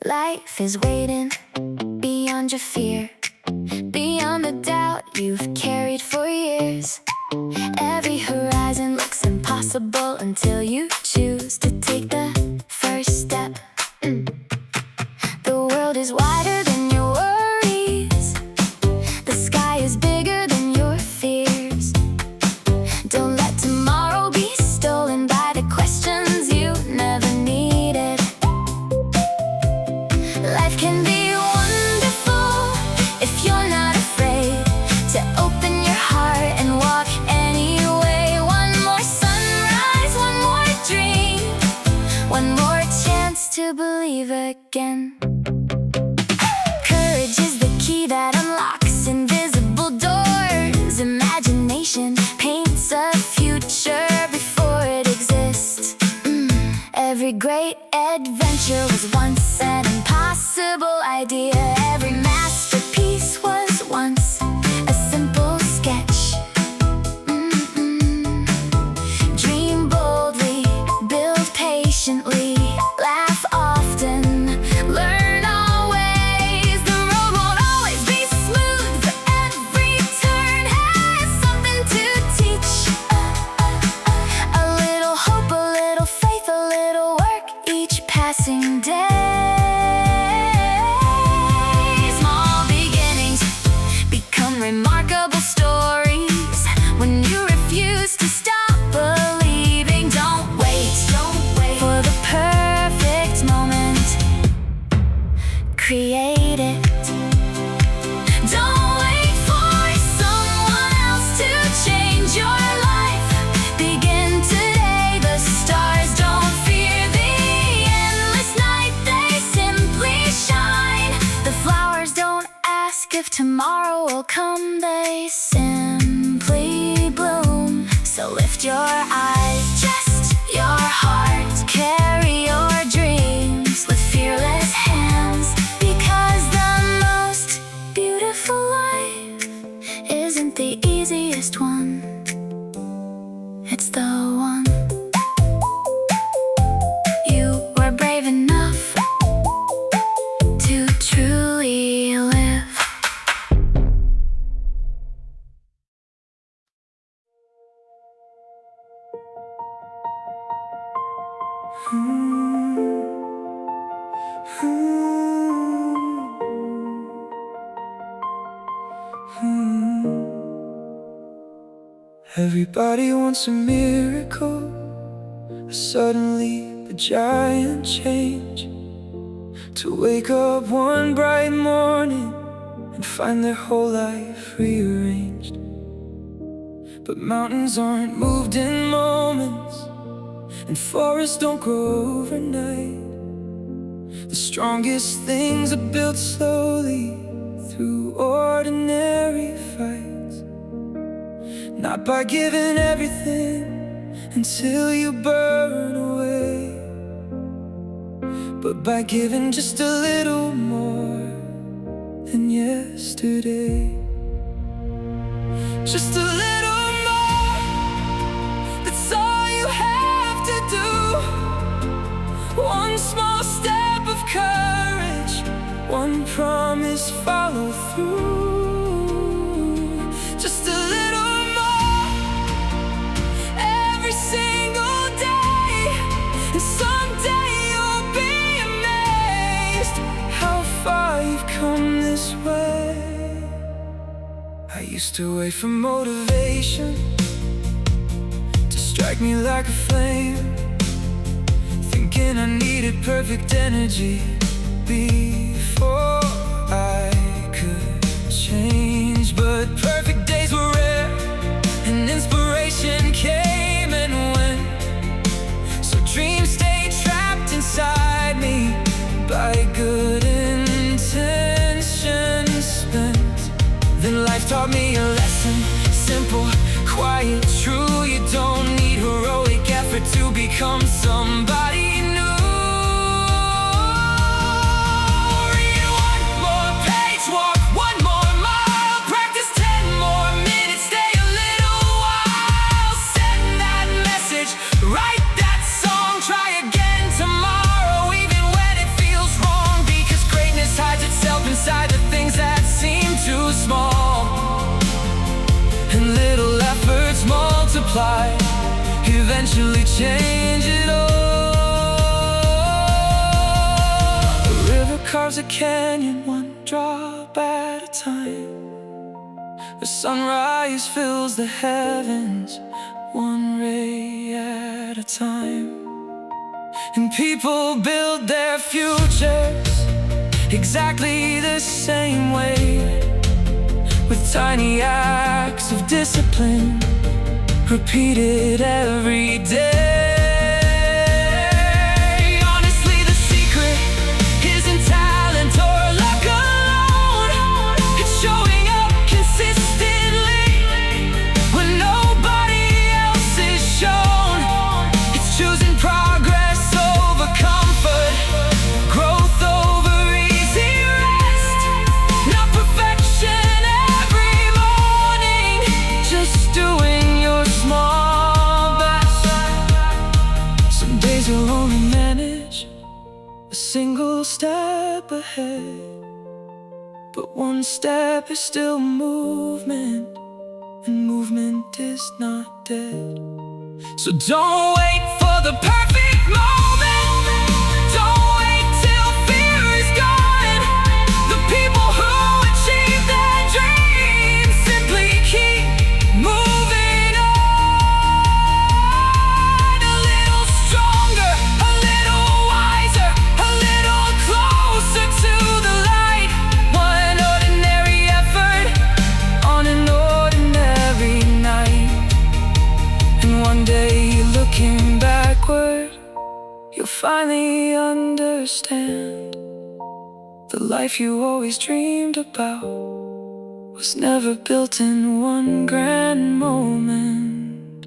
Life is waiting beyond your fear, beyond the doubt you've carried for years. Every horizon looks impossible until you choose to take the first step. The world is wider than your worries. The sky is bigger than your fears. Don't let tomorrow be stolen by the questions you never needed. Life can be wonderful if you're not afraid to open your heart and walk anyway. One more sunrise, one more dream, one more chance to believe again. Courage is the key that unlocks invisible doors. Imagination paints a future before it exists. Every great adventure was once an impossible idea. Every masterpiece was once a simple sketch. Dream boldly, build patiently, laugh often, learn always. The road won't always be smooth, but every turn has something to teach. A little hope, a little faith, a little work each passing day. Small beginnings become remarkable stories when you refuse to stop believing. Don't wait for the perfect moment. Create it. Don't wait for someone else to change your life. Begin today. The stars don't fear the endless night. They simply shine. The flowers don't ask if tomorrow will come. They simply bloom. So lift your eyes, trust your heart, carry your dreams with fearless hands. Because the most beautiful life isn't the easiest one, it's the one you were brave enough to truly live. Everybody wants a miracle, a sudden leap, a giant change. To wake up one bright morning and find their whole life rearranged. But mountains aren't moved in moments, and forests don't grow overnight. The strongest things are built slowly through ordinary fights. Not by giving everything until you burn away, but by giving just a little more than yesterday. Just a little more, that's all you have to do. One small step of courage, one promise follow through. Just a little more, every single day, and someday you'll be amazed how far you've come this way. I used to wait for motivation to strike me like a flame, thinking I needed perfect energy before I could change. But perfect days were rare, and inspiration came and went. So dreams stayed trapped inside me by good intentions spent. Then life taught me a lesson, simple, quiet, true. You don't need heroic effort to become somebody new. Read one more page, walk one more mile, practice 10 more minutes, stay a little while. Send that message, write that song, try again tomorrow, even when it feels wrong. Be eventually change it all. A river carves a canyon, one drop at a time. A sunrise fills the heavens, one ray at a time. And people build their futures exactly the same way, with tiny acts of discipline repeated every day. Honestly, the secret isn't talent or luck alone. It's showing up consistently when nobody else is shown. It's choosing progress over comfort, growth over easy rest, not perfection every morning, just doing your small best. Some days you'll only manage a single step ahead, but one step is still movement, and movement is not dead. So don't wait for the perfect moment. Don't wait till fear is gone. The people who achieve their dreams simply keep moving on. A little stronger, a little wiser, a little closer to the light. One ordinary effort on an ordinary night. And one day, looking backward, you'll finally understand the life you always dreamed about was never built in one grand moment.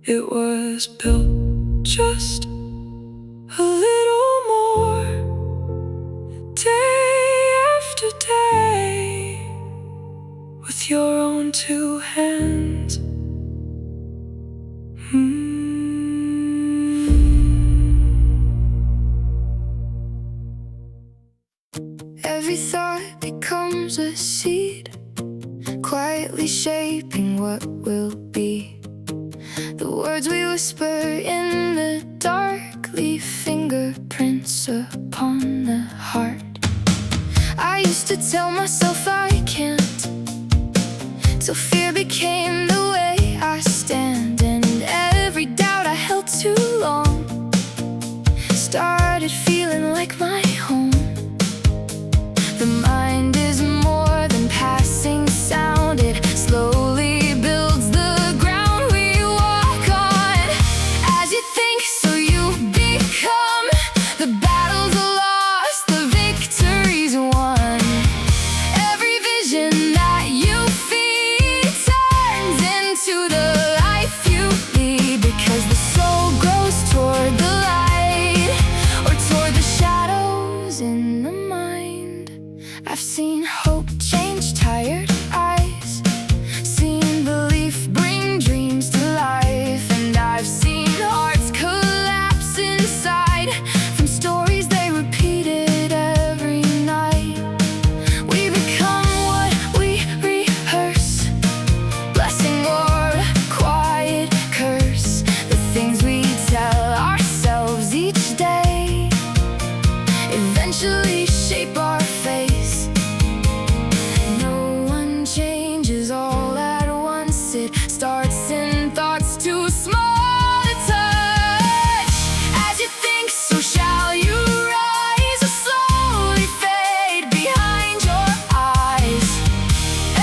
It was built just a little more, day after day, with your own two hands. Every thought becomes a seed, quietly shaping what will be. The words we whisper in the dark leave fingerprints upon the heart. I used to tell myself I can't, till fear became the way I stand. And every doubt I held too long started feeling like my home. The mind is more than passing sound. It slowly builds the ground we walk on. As you think, so you become. The battles are lost, the victory's won. Every vision that you feed turns into the life you lead, because the soul grows toward the light, or toward the shadows in the mind. I've seen hope change tired eyes, seen belief bring dreams to life, and I've seen hearts collapse inside from stories they repeated every night. We become what we rehearse, blessing or a quiet curse. The things we tell ourselves each day eventually shape our face. No one changes all at once. It starts in thoughts too small to touch. As you think, so shall you rise, or slowly fade behind your eyes.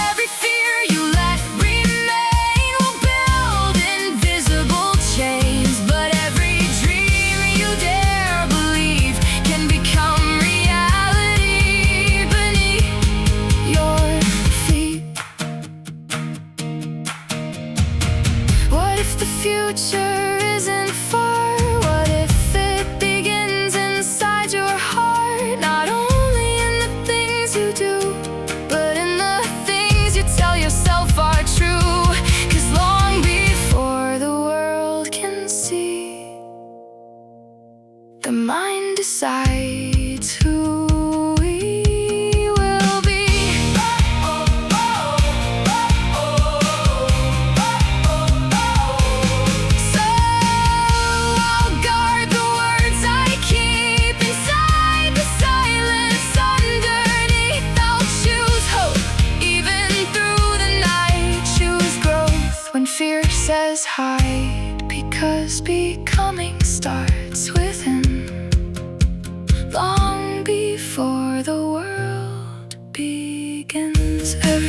Every fear you let remain will build invisible chains, but every dream you dare believe can become reality.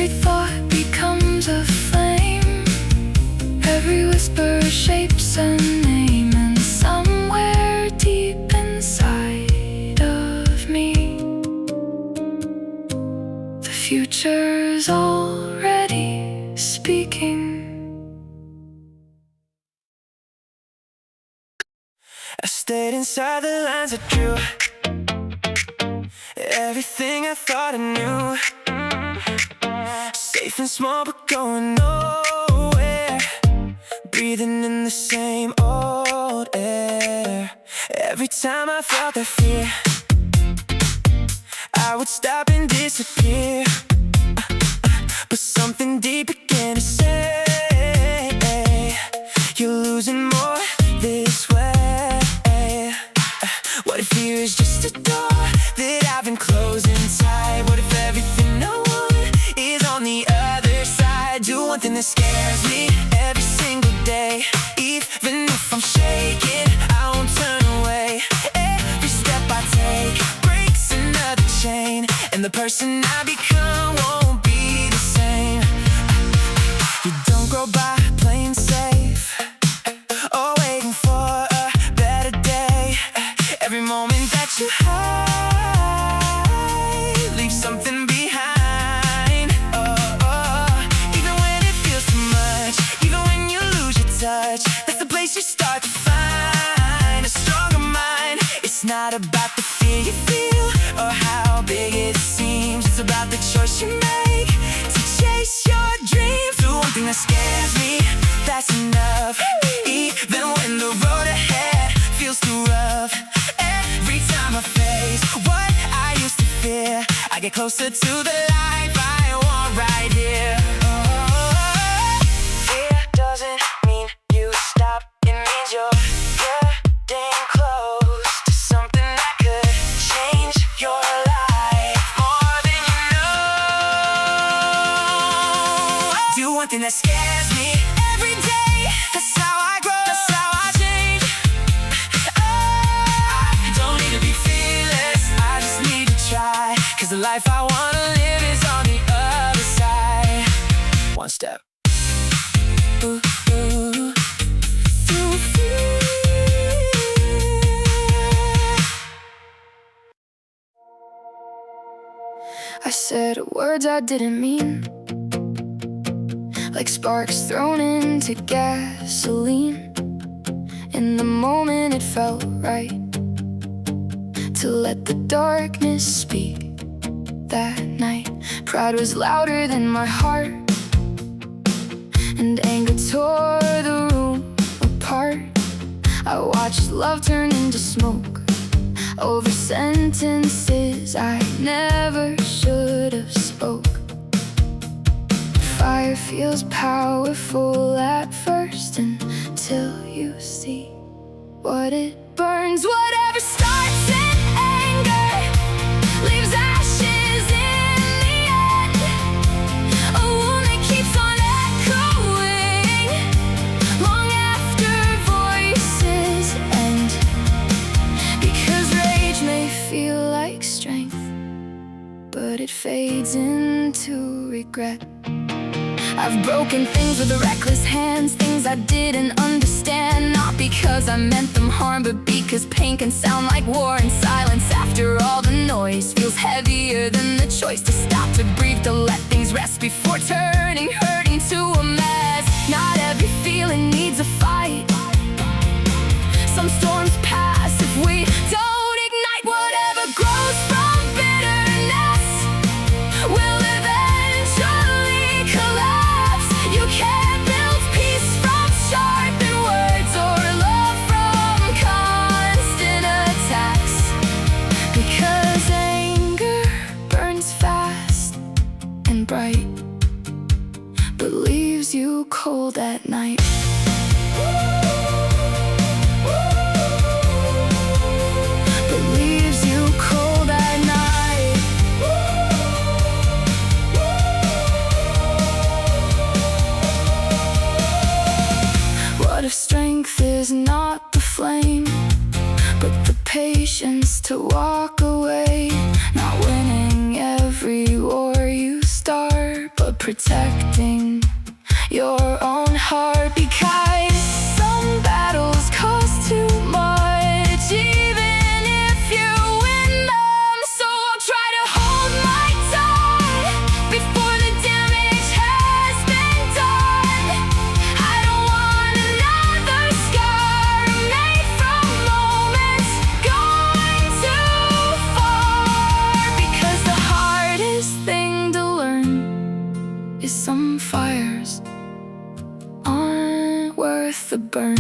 Every thought becomes a flame. Every whisper shapes a name. And somewhere deep inside of me, the future's already speaking. I stayed inside the lines I drew. Everything I thought I knew. Safe and small but going nowhere. Breathing in the same old air. Every time I felt that fear, I would stop and disappear. But something deep began to say, you're losing more this way. What if fear is just a door that I've been closing tight? What if everything I want is on the other side? Do one thing that scares me every single day. Even if I'm shaking, I won't turn away. Every step I take breaks another chain, and the person I become won't be the same. You don't go by playing safe or waiting for a better day. Every moment that you hide leaves something behind. Even when it feels too much, even when you lose your touch, that's the place you start to find a stronger mind. It's not about the fear you feel or how big it seems. It's about the choice you make to chase your dreams. Do one thing that scares me, that's enough. Even when the road ahead feels too rough, every time I face what I used to fear, I get closer to the life I want right here. Fear doesn't mean you stop, it means you're getting close to something that could change your life more than you know. Do one thing that scares me every day. That's how I grow, that's how I change. I don't need to be fearless, I just need to try. Cause the life I wanna live is on the other side. One step. Ooh, ooh. Through fear. I said words I didn't mean, like sparks thrown into gasoline. In the moment it felt right to let the darkness speak. That night, pride was louder than my heart, and anger tore the room apart. I watched love turn into smoke over sentences I never should have spoke. Fire feels powerful at first until you see what it burns. Whatever starts in anger leaves ashes in the end. A wound that keeps on echoing long after voices end. Because rage may feel like strength, but it fades into regret. I've broken things with reckless hands, things I didn't understand. Not because I meant them harm, but because pain can sound like war. And silence after all the noise feels heavier than the choice to stop, to breathe, to let things rest before turning hurt into a mess. Not every feeling needs a fight. Some storms pass if we don't ignite. Whatever grows from bitterness will eventually collapse. You can't build peace from sharpened words or love from constant attacks. Because anger burns fast and bright, but leaves you cold at night. But leaves you cold at night. What if strength is not the flame, but the patience to walk away? Not winning every war you start, but protecting your own heart, because some battles cost too much, even if you win them. So I'll try to hold my tongue before the damage has been done. I don't want another scar made from moments gone too far, because the hardest thing to learn is some fires aren't worth the burn.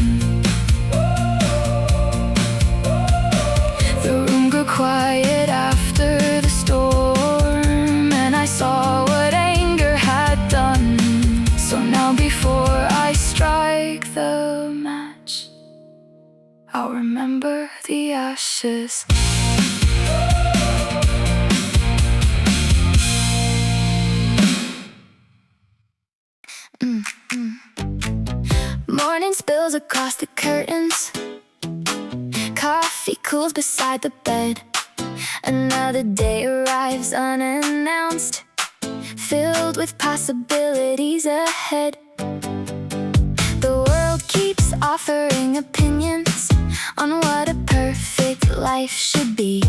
The room grew quiet after the storm, and I saw what anger had done. So now before I strike the match, I'll remember the ashes. Morning spills across the curtains. Coffee cools beside the bed. Another day arrives unannounced, filled with possibilities ahead. The world keeps offering opinions on what a perfect life should be.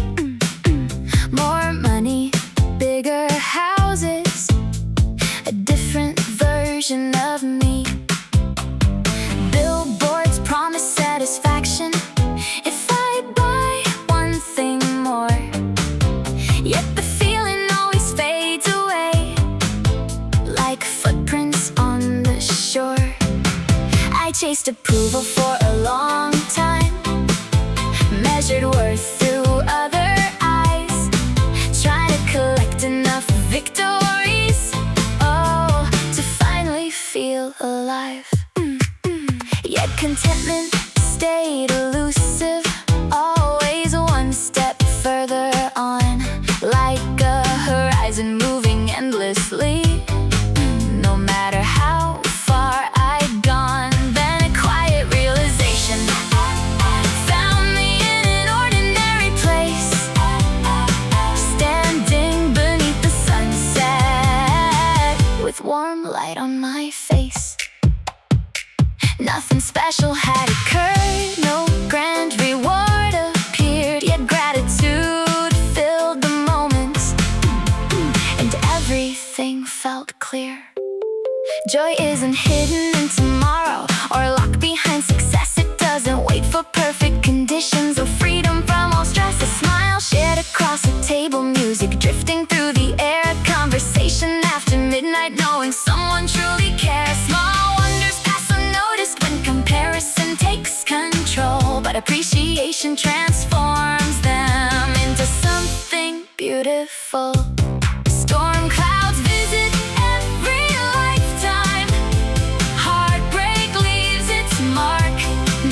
More money, bigger houses, a different version of me. Billboards promise satisfaction if I buy one thing more, yet the feeling always fades away, like footprints on the shore. I chased approval for a long time, measured worth through other eyes, trying to collect enough victories, oh, to finally feel alive. Yet contentment stayed elusive, always one step further on, like a horizon moving endlessly. No matter how far I'd gone, then a quiet realization found me in an ordinary place, standing beneath the sunset with warm light on my face. Nothing special had occurred, no grand reward appeared, yet gratitude filled the moments, and everything felt clear. Joy isn't hidden in tomorrow or locked behind success. It doesn't wait for perfect conditions or freedom from all stress. A smile shared across a table, music drifting through the air, a conversation after midnight, knowing someone truly cares. Small wonders pass unnoticed when comparison takes control, but appreciation transforms them into something beautiful. Storm clouds visit every lifetime. Heartbreak leaves its mark.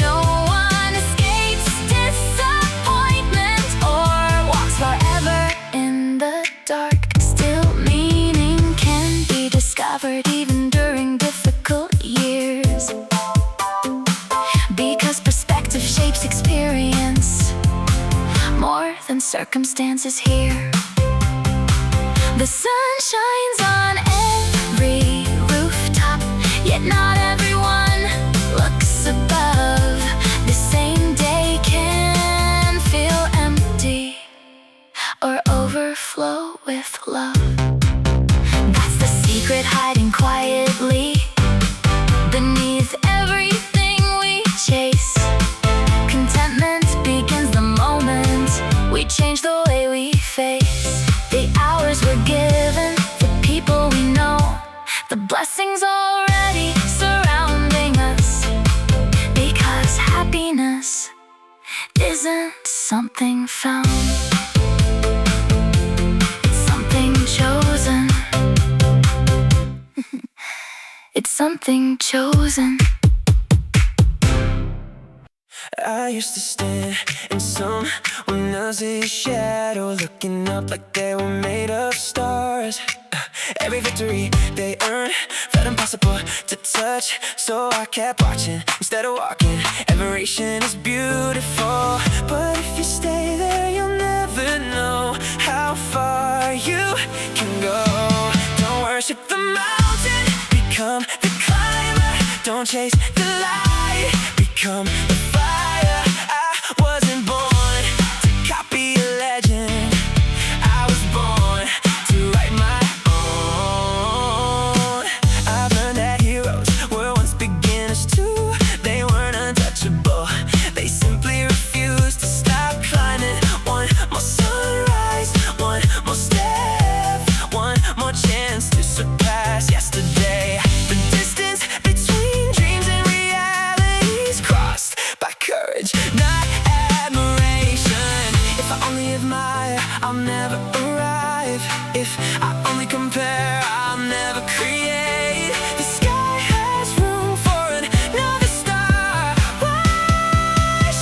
No one escapes disappointment or walks forever in the dark. Still, meaning can be discovered even during difficult years, because perspective shapes experience more than circumstances here. The sun shines on every rooftop, yet not everyone looks above. The same day can feel empty or overflow with love. That's the secret hiding quietly beneath everything we chase. Contentment begins the moment we change the way we face. The hours were given, the people we know, the blessings already surrounding us, because happiness isn't something found, it's something chosen. It's something chosen. I used to stand in someone else's shadow, looking up like they were made of stars. Every victory they earned felt impossible to touch, so I kept watching instead of walking. Admiration is beautiful, but if you stay there, you'll never know how far you can go. Don't worship the mountain, Don't chase the light, become the fire. I wasn't born to copy a legend. I was born to write my own. I've learned that heroes were once beginners too. They weren't untouchable, they simply refused to stop climbing. One more sunrise, one more step, one more chance to surpass yesterday. The distance between dreams and realities crossed by courage, not admiration. If I only admire, I'll never arrive. If I only compare, I'll never create. The sky has room for another star. Why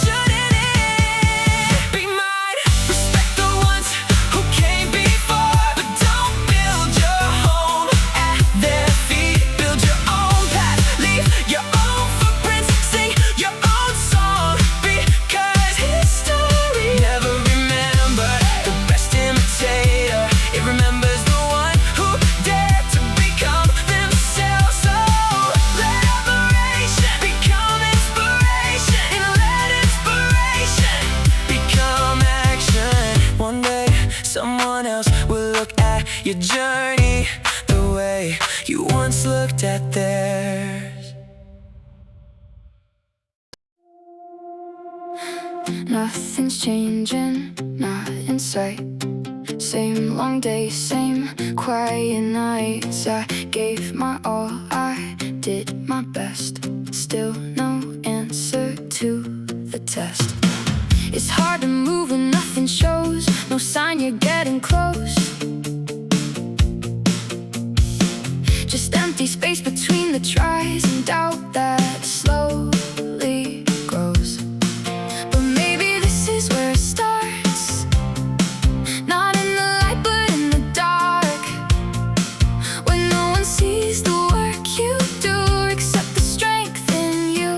shouldn't it be mine? Respect the ones who came before, but don't build your home at their feet. Build your own path, leave your own footprints, sing your own song, because history never remembered the best imitator. It remembers the one who dared to become themselves. So let admiration become inspiration, and let inspiration become action. One day someone else will look at your journey the way you once looked at theirs. Nothing's changing, not in sight. Same long day, same quiet nights. I gave my all, I did my best. Still no answer to the test. It's hard to move when nothing shows, no sign you're getting close. Just empty space between the tries and doubt that slowly grows. But maybe this is where it starts. Not in the light but in the dark, when no one sees the work you do except the strength in you.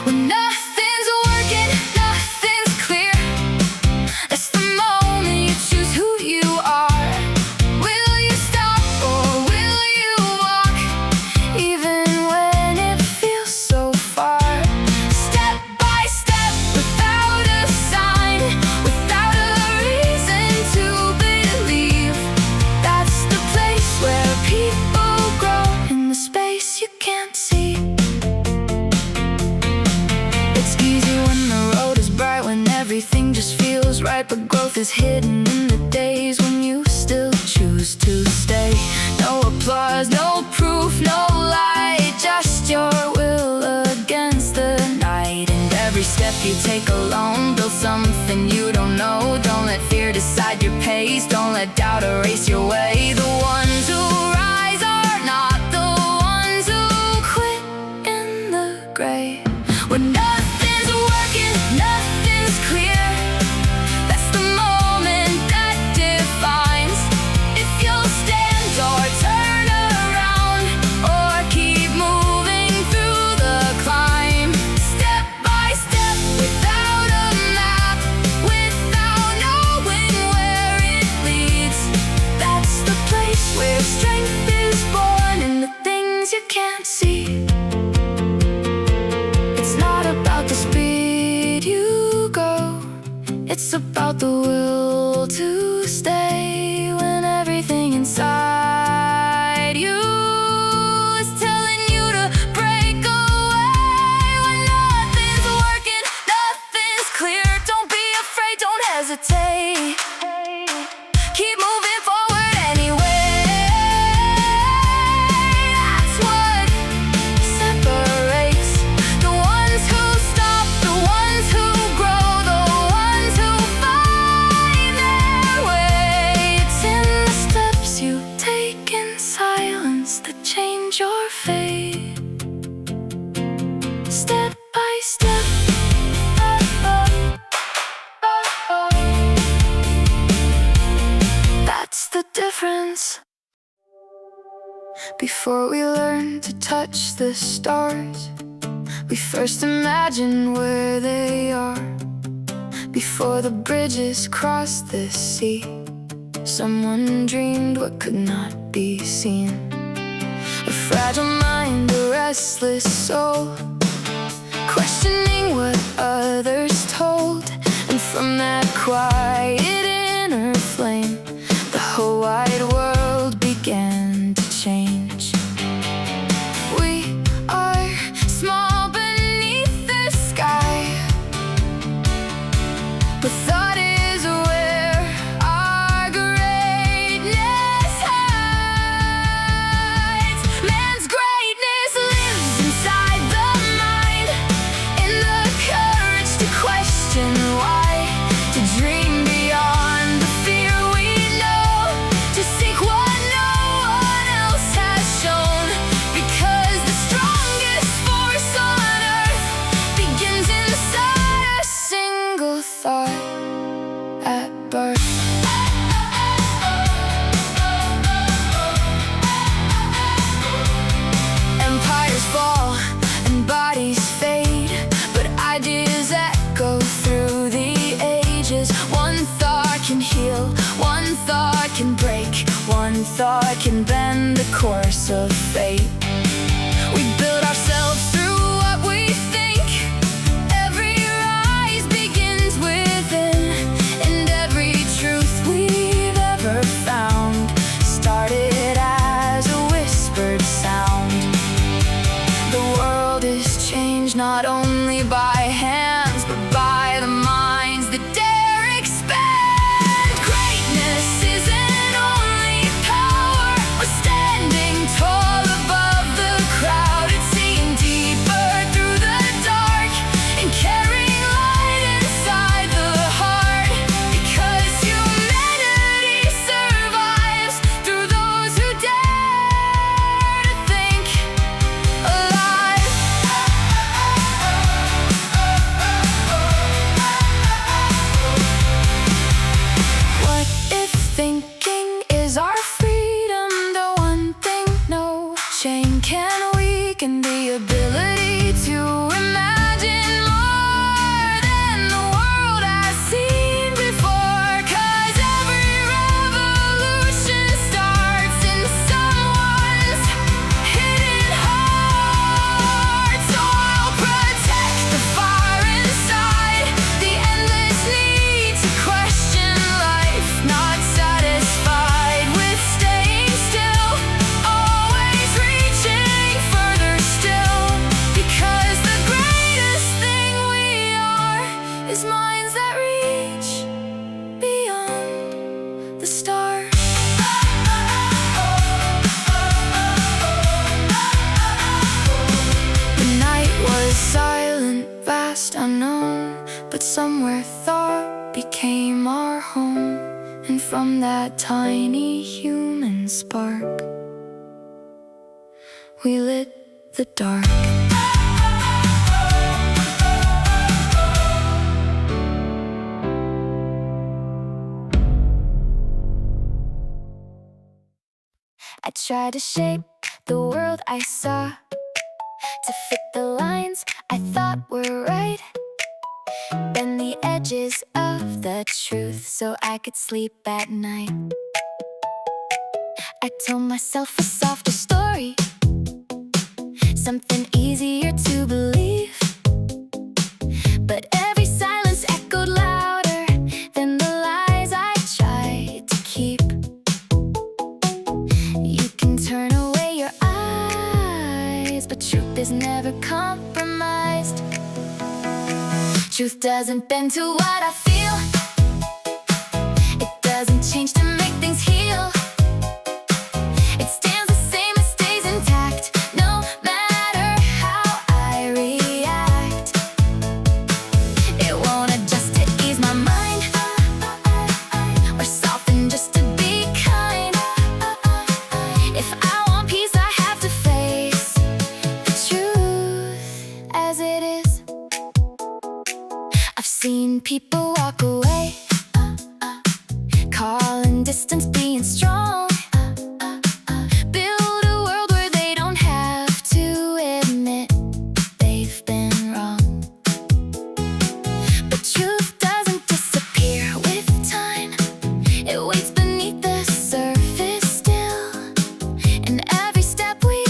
When nothing's working, nothing's clear, that's the moment you choose who you are. Will you stop or will you walk, even when it feels so far? Step by step, without a sign, without a reason to believe. That's the place where people grow, in the space you can't see. It's easy when the road is bright, when everything just feels right. But growth is hidden in the days when you still choose to stay. No applause, no proof, no light, just your will against the night. And every step you take alone builds something you don't know. Don't let fear decide your pace, don't let doubt erase your way. The ones who rise are not the ones who quit in the gray. When nothing's working, nothing's clear, that's the moment that defines if you'll stand or turn around, or keep moving through the climb. Step by step, without a map, without knowing where it leads. That's the place where strength is born, in the things you can't see. It's not about the speed you go, it's about the will to stay. When everything inside you is telling you to break away. When nothing's working, nothing's clear, don't be afraid, don't hesitate. Keep moving forward anyway. That's what separates the ones who stop, the ones who grow, the ones who find their way. It's in the steps you take in silence that change your fate. Step by step. That's the difference. Before we learn to touch the stars, we first imagine where they are. Before the bridges cross the sea, someone dreamed what could not be seen. A fragile mind, a restless soul, questioning what others told. And from that quiet inner flame, the whole wide world began to change. We are small beneath the sky, but thought is where our greatness hides. Man's greatness lives inside the mind, in the courage to question why, to dream beyond the fear we know, to seek what no one else has shown. Because the strongest force on earth begins inside a single thought at birth. Empires fall and bodies fade, but ideas echo through the ages. One thought can heal, one thought can break, one thought can bend the course of fate. We build ourselves through what we think. Every rise begins within, and every truth we've ever found started as a whispered sound. The world is changed not only by hands, but by the minds that dare expand. Greatness isn't only power or standing tall above the crowd. It's seeing deeper through the dark and carrying light inside the heart. Because humanity survives through those who dare to think alive. What if thinking is our freedom? The one thing no chain can weaken, the ability to imagine more than the world has seen before. 'Cause every revolution starts in someone's hidden heart. So I'll protect the fire inside, the endless need to question life, not satisfied with staying still, always reaching further still. Because the greatest thing we are is minds that reach beyond the stars. The night was silent, vast, unknown, but somewhere thought became our home. And from that tiny human spark, we lit the dark. I tried to shape the world I saw to fit the lines I thought were right, bend the edges of the truth so I could sleep at night. I told myself a softer story, something easier to believe. But every silence echoed louder than the lies I tried to keep. You can turn away your eyes, but truth is never compromised. Truth doesn't bend to what I feel. It doesn't change to make things heal. It stands the same, it stays intact, no matter how I react. It won't adjust to ease my mind, or soften just to be kind. If I want peace, I have to face the truth as it is. I've seen people walk away, calling distance being strong. Build a world where they don't have to admit they've been wrong. But truth doesn't disappear with time. It waits beneath the surface still. And every step we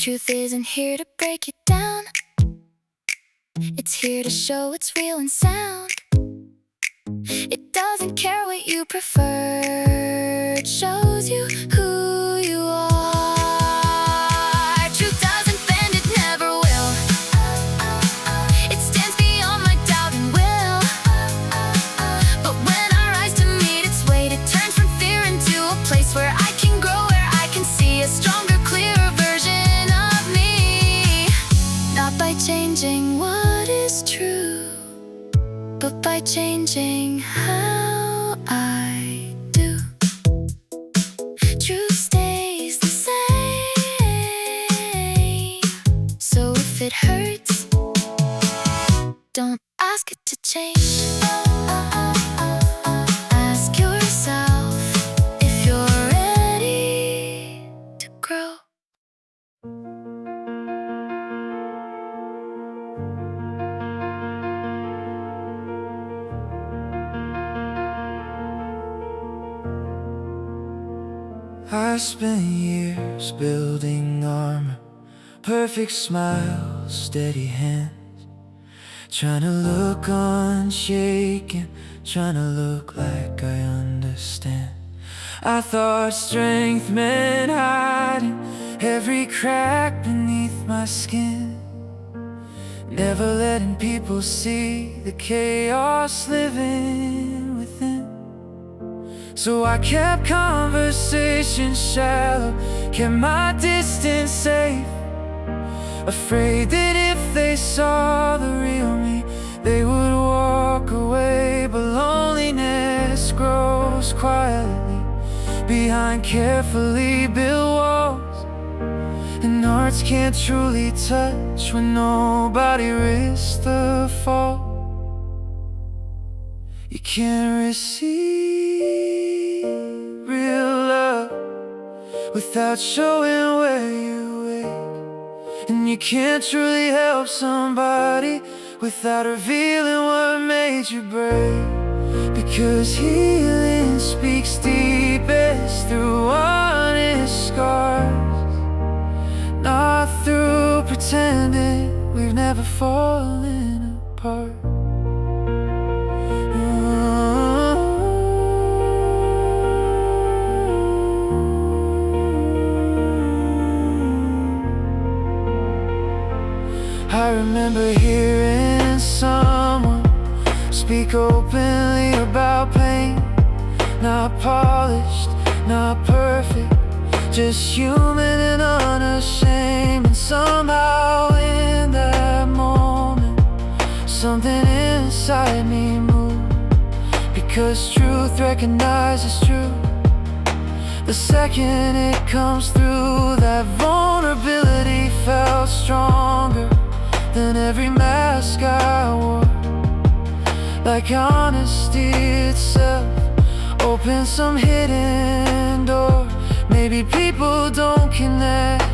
Truth isn't here to break it down. It's here to show what's real and sound. It doesn't care what you prefer. It shows you who you are. Truth doesn't bend, it never will. It stands beyond my doubt and will. But when I rise to meet its weight, it turns from fear into a place where I can grow, where I can see a stronger, clearer version of me. Not by changing what is true, but by changing how I do. Truth stays the same. So if it hurts, don't ask it to change. Ask yourself if you're ready to grow. I spent years building armor, perfect smile, steady hands, trying to look unshaken, trying to look like I understand. I thought strength meant hiding every crack beneath my skin, never letting people see the chaos living within. So I kept conversations shallow, kept my distance safe, afraid that if they saw the real me, they would walk away. But loneliness grows quietly behind carefully built walls, and hearts can't truly touch when nobody risks the fall. You can't receive real love without showing where you ache, and you can't truly help somebody without revealing what made you brave. Because healing speaks deepest through honest scars, not through pretending we've never fallen apart. I remember hearing someone speak openly about pain, not polished, not perfect, just human and unashamed. And somehow in that moment, something inside me moved, because truth recognizes truth the second it comes through. That vulnerability felt stronger than every mask I wore, like honesty itself opened some hidden door. Maybe people don't connect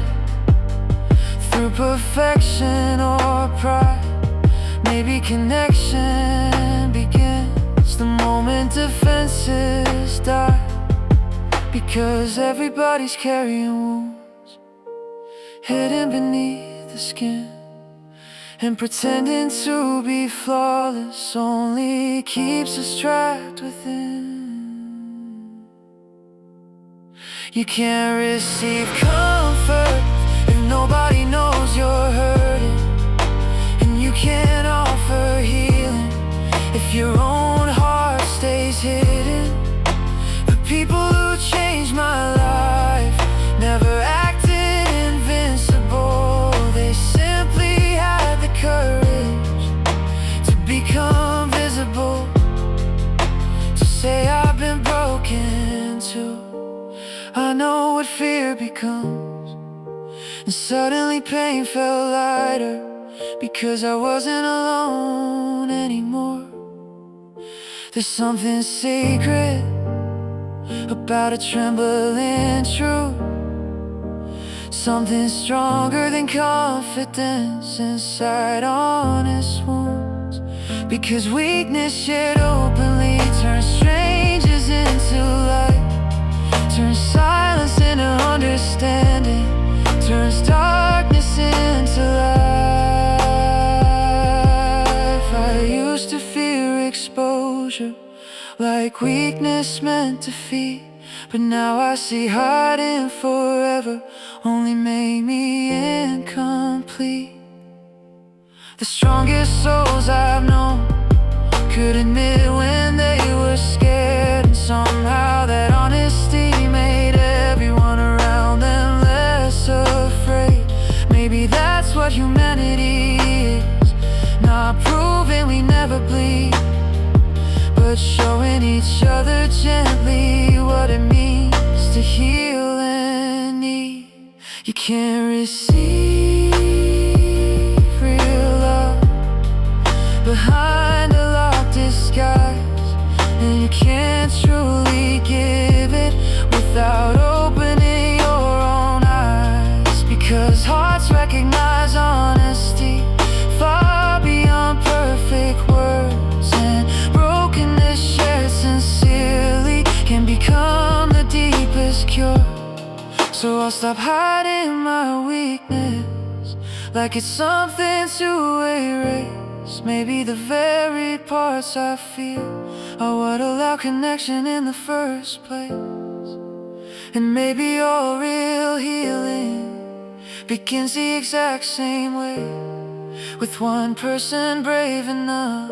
through perfection or pride. Maybe connection begins the moment defenses die, because everybody's carrying wounds hidden beneath the skin, and pretending to be flawless only keeps us trapped within. You can't receive comfort if nobody knows you're hurting, and you can't offer healing if your own heart stays hidden. The people who changed my life never acted invincible. They simply had the courage to become visible, to say I've been broken too. I know what fear becomes, and suddenly pain felt lighter, because I wasn't alone anymore. There's something sacred about a trembling truth, something stronger than confidence inside honest wounds. Because weakness shared openly turns strangers into light, turns silence into understanding, turns dark defeat. But now I see hiding forever only made me incomplete. The strongest souls I've known could admit when they were scared, and somehow that honesty made everyone around them less afraid. Maybe that's what humanity is, not proving we never bleed, but showing each other gently what it means to heal and need. You can't receive real love behind a locked disguise, and you can't truly give it without opening your own eyes, because hearts recognize honesty far beyond perfect words, and brokenness shared sincerely can become the deepest cure. So I'll stop hiding my weakness like it's something to erase. Maybe the very parts I feel are what allow connection in the first place. And maybe all real healing begins the exact same way, with one person brave enough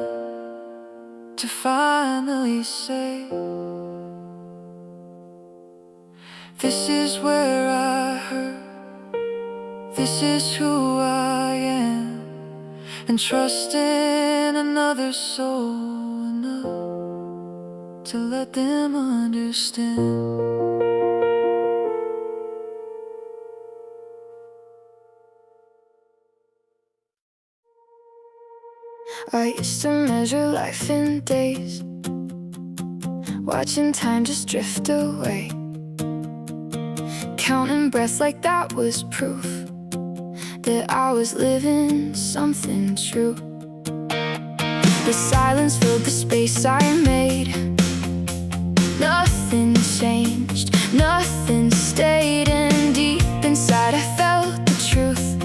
to finally say, this is where I hurt, this is who I am, and trust in another soul enough to let them understand. I used to measure life in days, watching time just drift away, counting breaths like that was proof that I was living something true. The silence filled the space I made. Nothing changed, nothing stayed, and deep inside I felt the truth.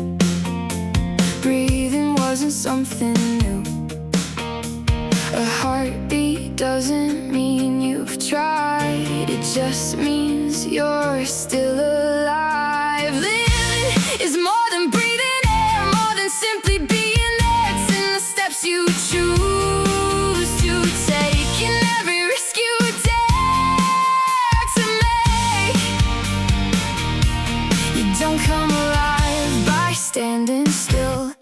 Breathing wasn't something new. A heartbeat doesn't mean you've tried, it just means you're still alive. Living is more than breathing air, more than simply being there. It's in the steps you choose to take, in every risk you dare to make. You don't come alive by standing still,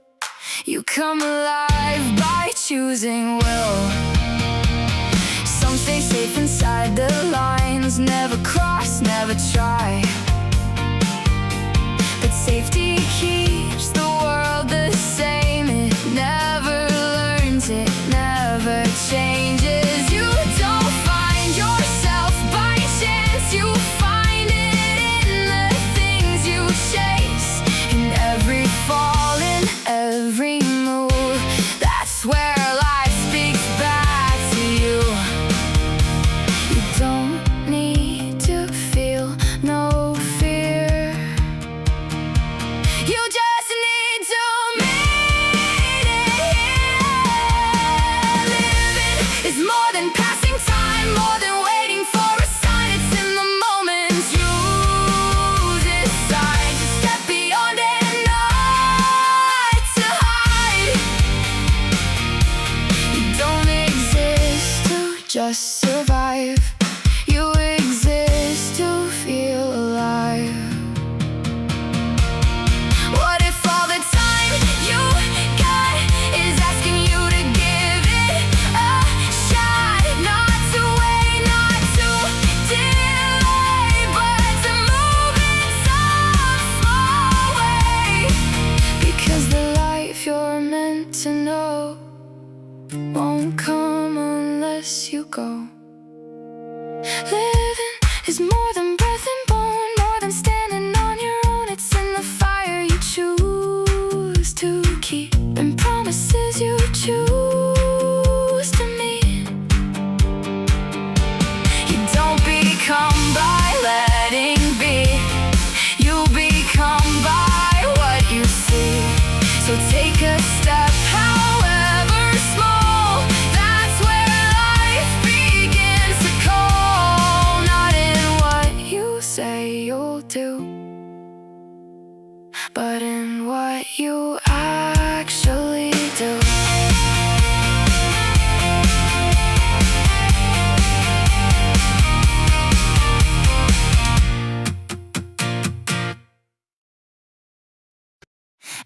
you come alive by choosing will. Some stay safe inside the lines, never cross, never try, but safety keeps the world the same. It never learns, it never changes. You don't find yourself by chance, you find it in the things you chase, in every fall, in every move. That's where life speaks back to you. You don't need to feel no fear, you just need to meet it. Living is more than passing time, more than waiting for a sign. It's in the moments you decide to step beyond it, not to hide. You don't exist to just survive, you exist to feel alive. What if all the time you got is asking you to give it a shot? Not to wait, not to delay, but to move in some small way. Because the life you're meant to know won't come unless you go. Living is more than breath and bone, more than standing on your own. It's in the fire you choose to keep, and promises you choose to meet. You don't become by letting be, you become by what you see. So take a step, however small, that's where life begins to call.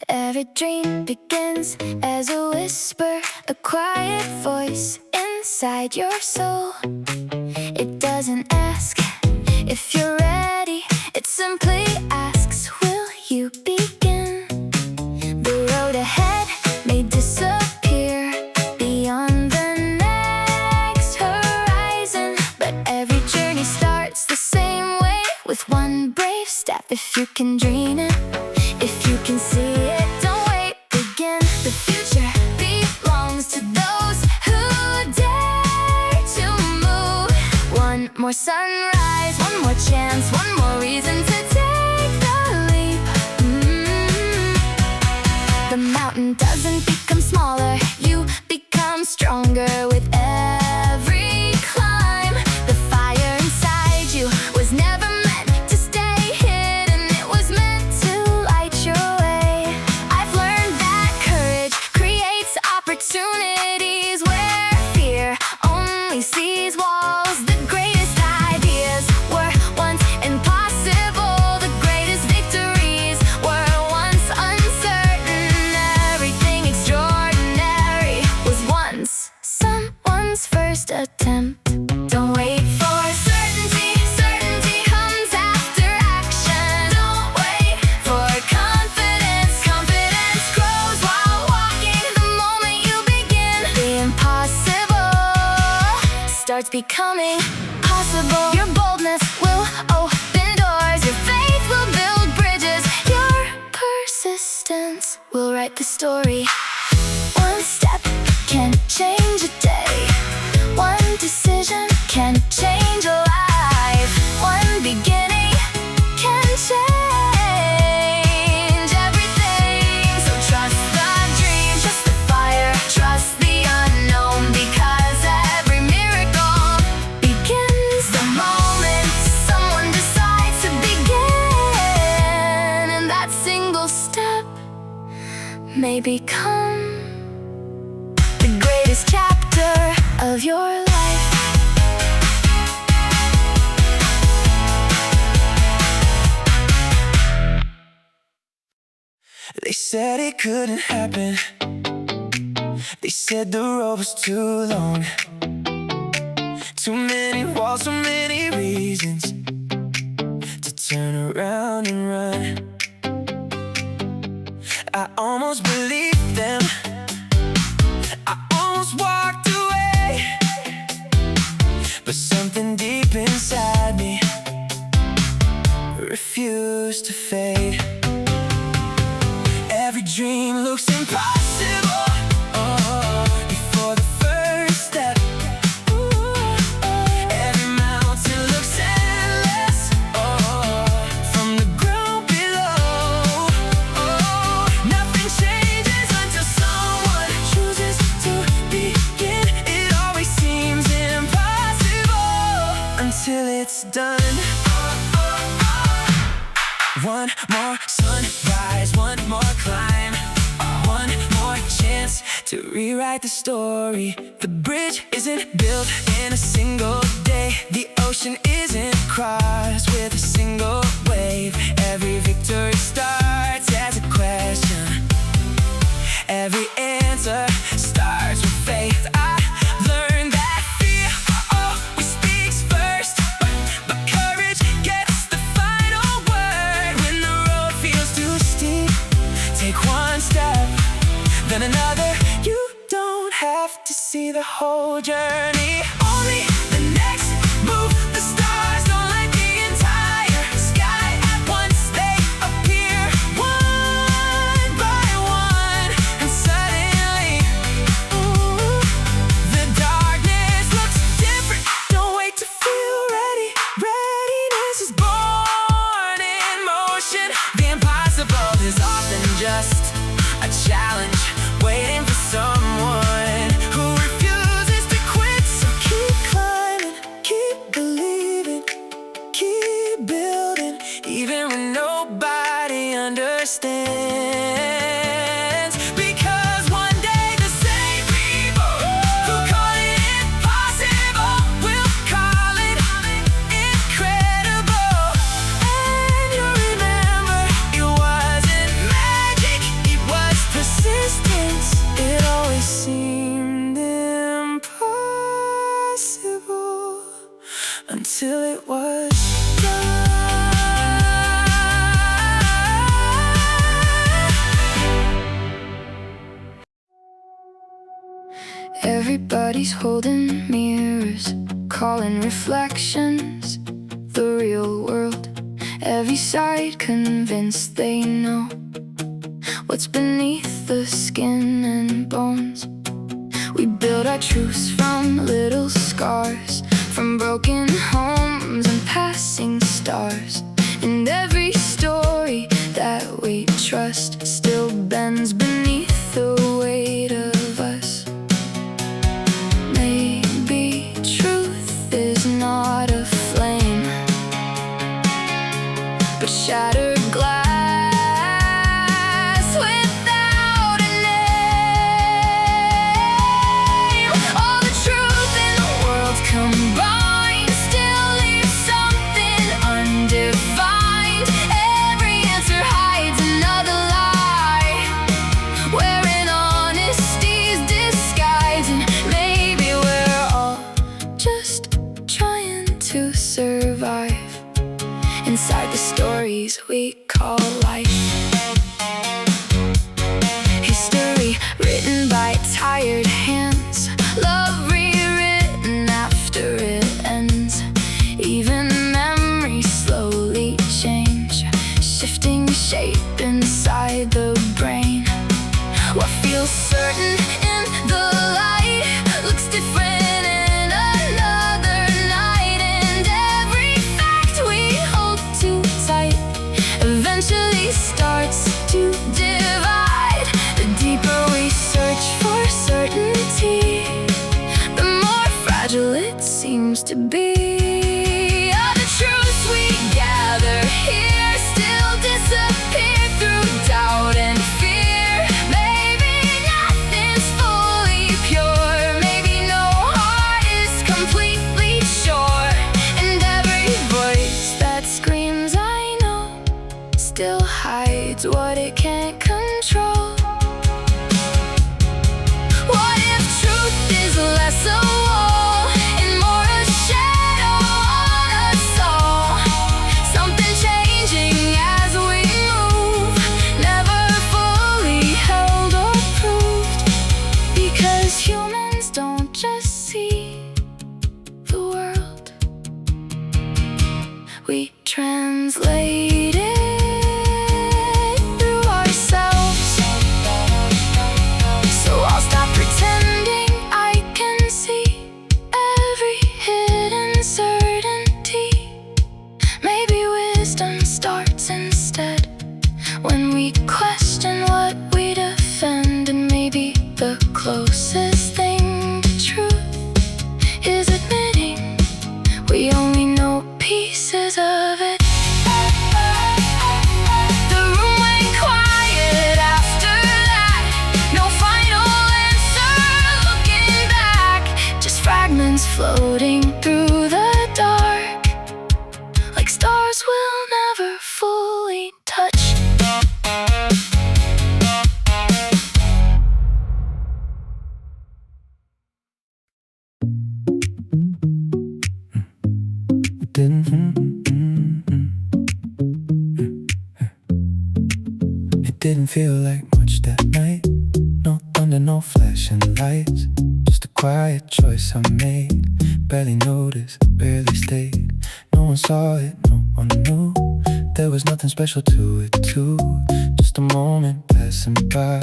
Every dream begins as a whisper, a quiet voice inside your soul. It doesn't ask if you're ready, it simply asks, will you begin? The road ahead may disappear beyond the next horizon, but every journey starts the same way, with one brave step. If you can dream it, if you can see it, don't wait, begin. The future belongs to those who dare to move. One more sunrise, one more chance, one more reason to take the leap. The mountain doesn't become smaller, you become stronger with every climb. The fire inside you was never meant to stay hidden, it was meant to light your way. I've learned that courage creates opportunities where fear only sees walls. The greatest ideas were once impossible, the greatest victories were once uncertain. Everything extraordinary was once someone's first attempt. Don't wait for certainty, certainty comes after action. Don't wait for confidence, confidence grows while walking. The moment you begin, the impossible starts becoming possible. Your boldness will open doors, your faith will build bridges, your persistence will write the story. One step can change a day, one decision can change a life, one beginning can change everything. So trust the dream, trust the fire, trust the unknown, because every miracle begins the moment someone decides to begin. And that single step may become the greatest chapter of your life. They said it couldn't happen. They said the road was too long. Too many walls, too many reasons to turn around and run. I almost believed them, I almost walked away, but something deep inside me refused to fade. Every dream looks impossible before the first step. Every mountain looks endless from the ground below. Nothing changes until someone chooses to begin. It always seems impossible until it's done. One more sunrise, one more climb, one more chance to rewrite the story. The bridge isn't built in a single day, the ocean isn't crossed with a single wave. Every victory starts as a question, every answer starts with faith. I learned that fear always speaks first, but courage gets the final word. When the road feels too steep, take one step, then another. You don't have to see the whole journey, only the next move. The stars don't light the entire sky at once, they appear one by one, and suddenly the darkness looks different. Don't wait to feel ready, readiness is born in motion. The impossible is often just a challenge waiting for someone who refuses to quit. So keep memories holding mirrors, calling reflections the real world. Every side convinced they know what's beneath the skin and bones. We build our truths from little scars, from broken homes and passing stars. And every story that we trust still bends beneath the weight of us. Maybe truth is not a flame, but shattered glass without a name. All the truth in the world combined still leaves something undefined. Every answer hides another lie, wearing honesty's disguise. And maybe we're all just trying to survive inside the stories we call life. History written by tired hands, love rewritten after it ends. Even memories slowly change, shifting shape inside the brain. What feels certain in the light looks different in another night. And every fact we hold too tight eventually starts to divide. The deeper we search for certainty, the more fragile it seems to be. All the truths we gather here still disappear through doubt and fear. Maybe nothing's fully pure, maybe no heart is completely sure. And every voice that screams I know still hides what it can't control. What if truth is less a wall and more a shadow on us all? Something changing as we move, never fully held or proved. Because humans don't just see the world, we translate it through ourselves. So I'll stop pretending I can see every hidden certainty. Maybe wisdom starts instead when we question what we defend. And maybe the closest thing to truth is admitting we only know pieces of it. The room went quiet after that. No final answer looking back, just fragments floating through the dark, like stars we'll never fully touch. It didn't feel like much that night. No thunder, no flashing lights. Just a quiet choice I made. Barely noticed, barely stayed. No one saw it, no one knew. There was nothing special to it too. Just a moment passing by,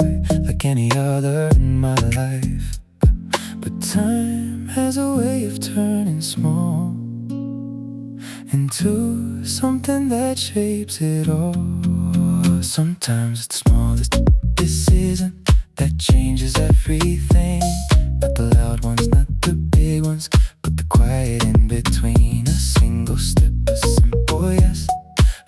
like any other in my life. But time has a way of turning small into something that shapes it all. Sometimes it's the smallest decision that changes everything. Not the loud ones, not the big ones, but the quiet in between. A single step, a simple yes,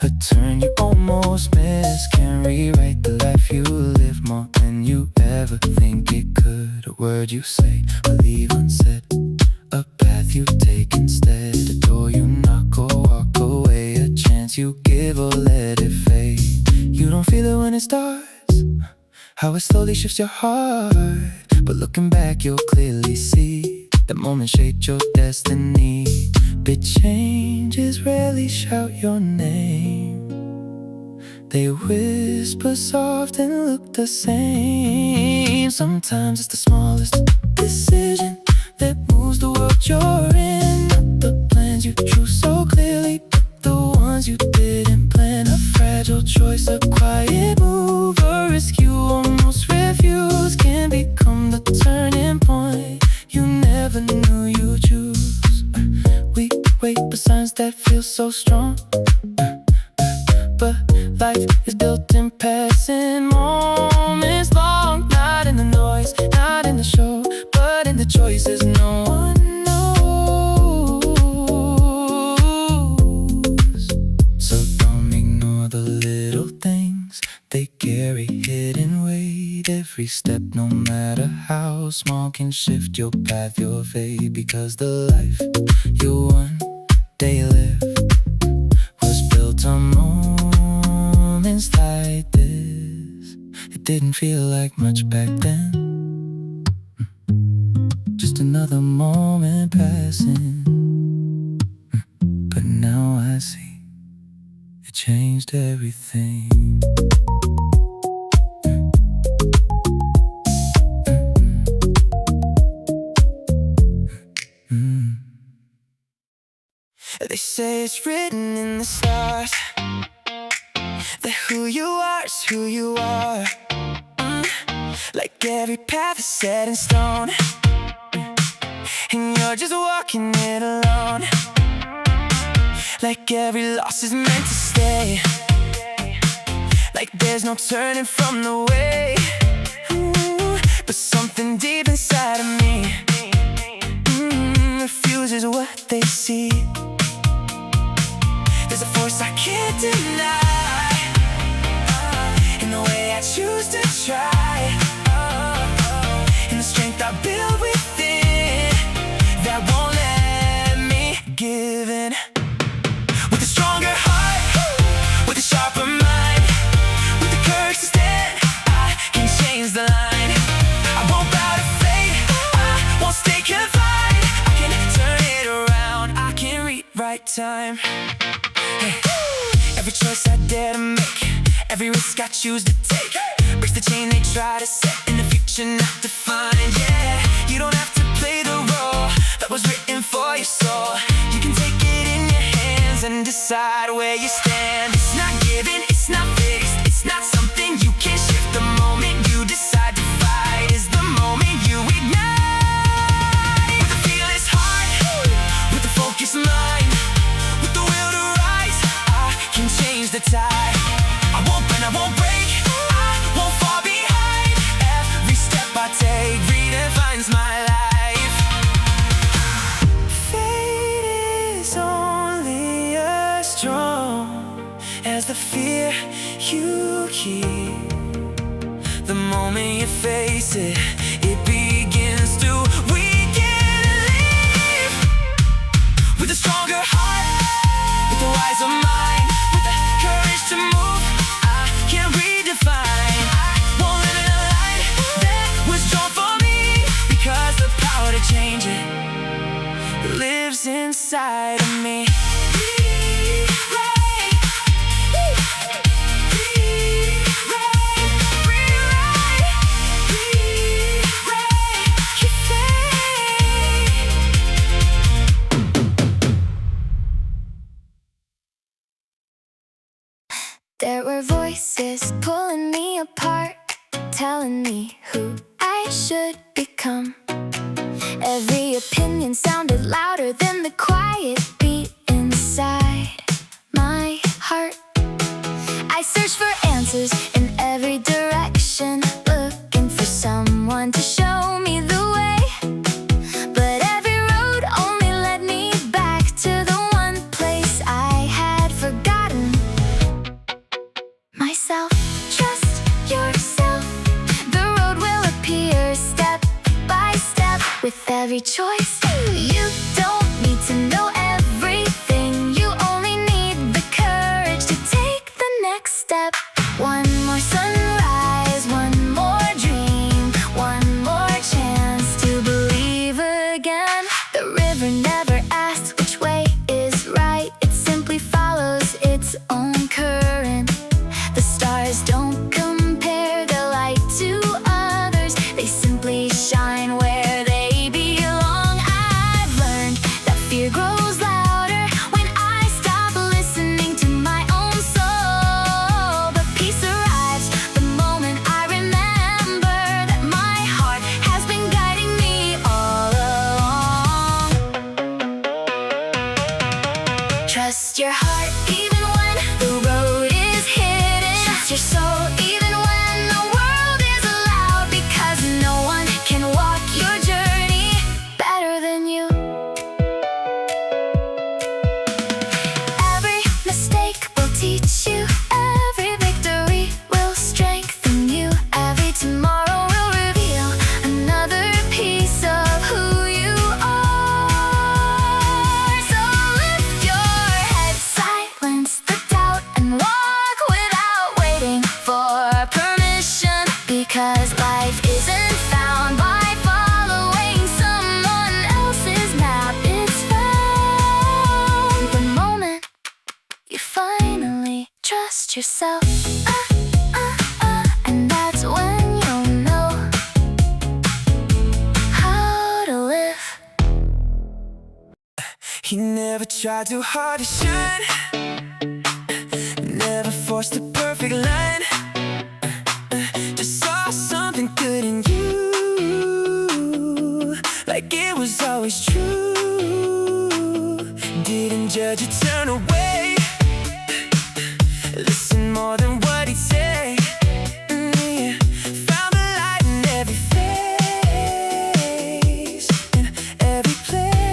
a turn you almost miss. Can rewrite the life you live more than you ever think it could. A word you say, or leave unsaid, a path you take instead, a door you knock or walk away, a chance you give or let it fade. You don't feel it when it starts, how it slowly shifts your heart. But looking back you'll clearly see that moment shaped your destiny. Big changes rarely shout your name, they whisper soft and look the same. Sometimes it's the smallest decision that that you're in. Not the plans you drew so clearly, but the ones you didn't plan. A fragile choice, a quiet move, a risk you almost refused can become the turning point you never knew you'd choose. We wait for signs that feel so strong, but life is built in passing moments long. Not in the noise, not in the show, but in the choices no one knows. So don't ignore the little things, they carry hidden weight. Every step, no matter how small, can shift your path, your fate. Because the life you one day live was built on moments like this. It didn't feel like much back then, just another moment passing. But now I see it changed everything. They say it's written in the stars that who you are is who you are. Like every path is set in stone, and you're just walking it alone. Like every loss is meant to stay, like there's no turning from the way. But something deep inside of me refuses what they see. There's a force I can't deny in the way I choose to try, in the strength I build within that won't let me give in. With a stronger heart, with a sharper mind, with the courage to stand, I can change the line. I won't bow to fate, I won't stay confined. I can turn it around, I can rewrite time. Every choice I dare to make, every risk I choose to take, breaks the chain they try to set in the future not defined. Yeah, you don't have to play the role that was written for your soul. You can take it in your hands and decide where you stand. It's not given, it's not fixed, it's not something you can shift. The moment you decide to fight is the moment you ignite. With a fearless heart, with a focused mind, with the will to rise, I can change the tide. I won't bend, I won't break, I won't fall behind. Every step I take redefines my life. Fate is only as strong as the fear you keep. The moment you face it, it begins to weaken and leave. With a stronger heart, with a wiser mind, with the courage to move, I can redefine. I won't live in a life that was drawn for me, because the power to change it lives inside of me. There were voices pulling me apart, telling me who I should become. Every opinion sounded louder than the quiet beat inside my heart. I searched for answers in every direction, looking for someone to show me the way. But every road only led me back to the one place I had forgotten myself. Trust yourself, the road will appear step by step. With every choice, you don't need to know everything. You only need the courage to take the next step. One more sunrise, one more dream, one more chance to believe again. The river never asks which way is right, it simply follows its own current. The stars don't compare their light to others, they simply shine where they belong. I've learned even when the road is hidden. Trust your soul even when the world is loud, because no one can walk your journey better than you. Every mistake will teach you, every victory will strengthen you, every tomorrow will reveal another piece of who you are. So lift your head, silence the doubt, and walk without waiting for permission, because life isn't found by following someone else's map. It's found the moment you finally trust yourself. And that's when you'll know how to live. He never tried too hard to shine, never forced a perfect line. Just saw something good in you, like it was always true. Didn't judge or turn away, listen more than what he'd say. Yeah. Found the light in every face, in every place.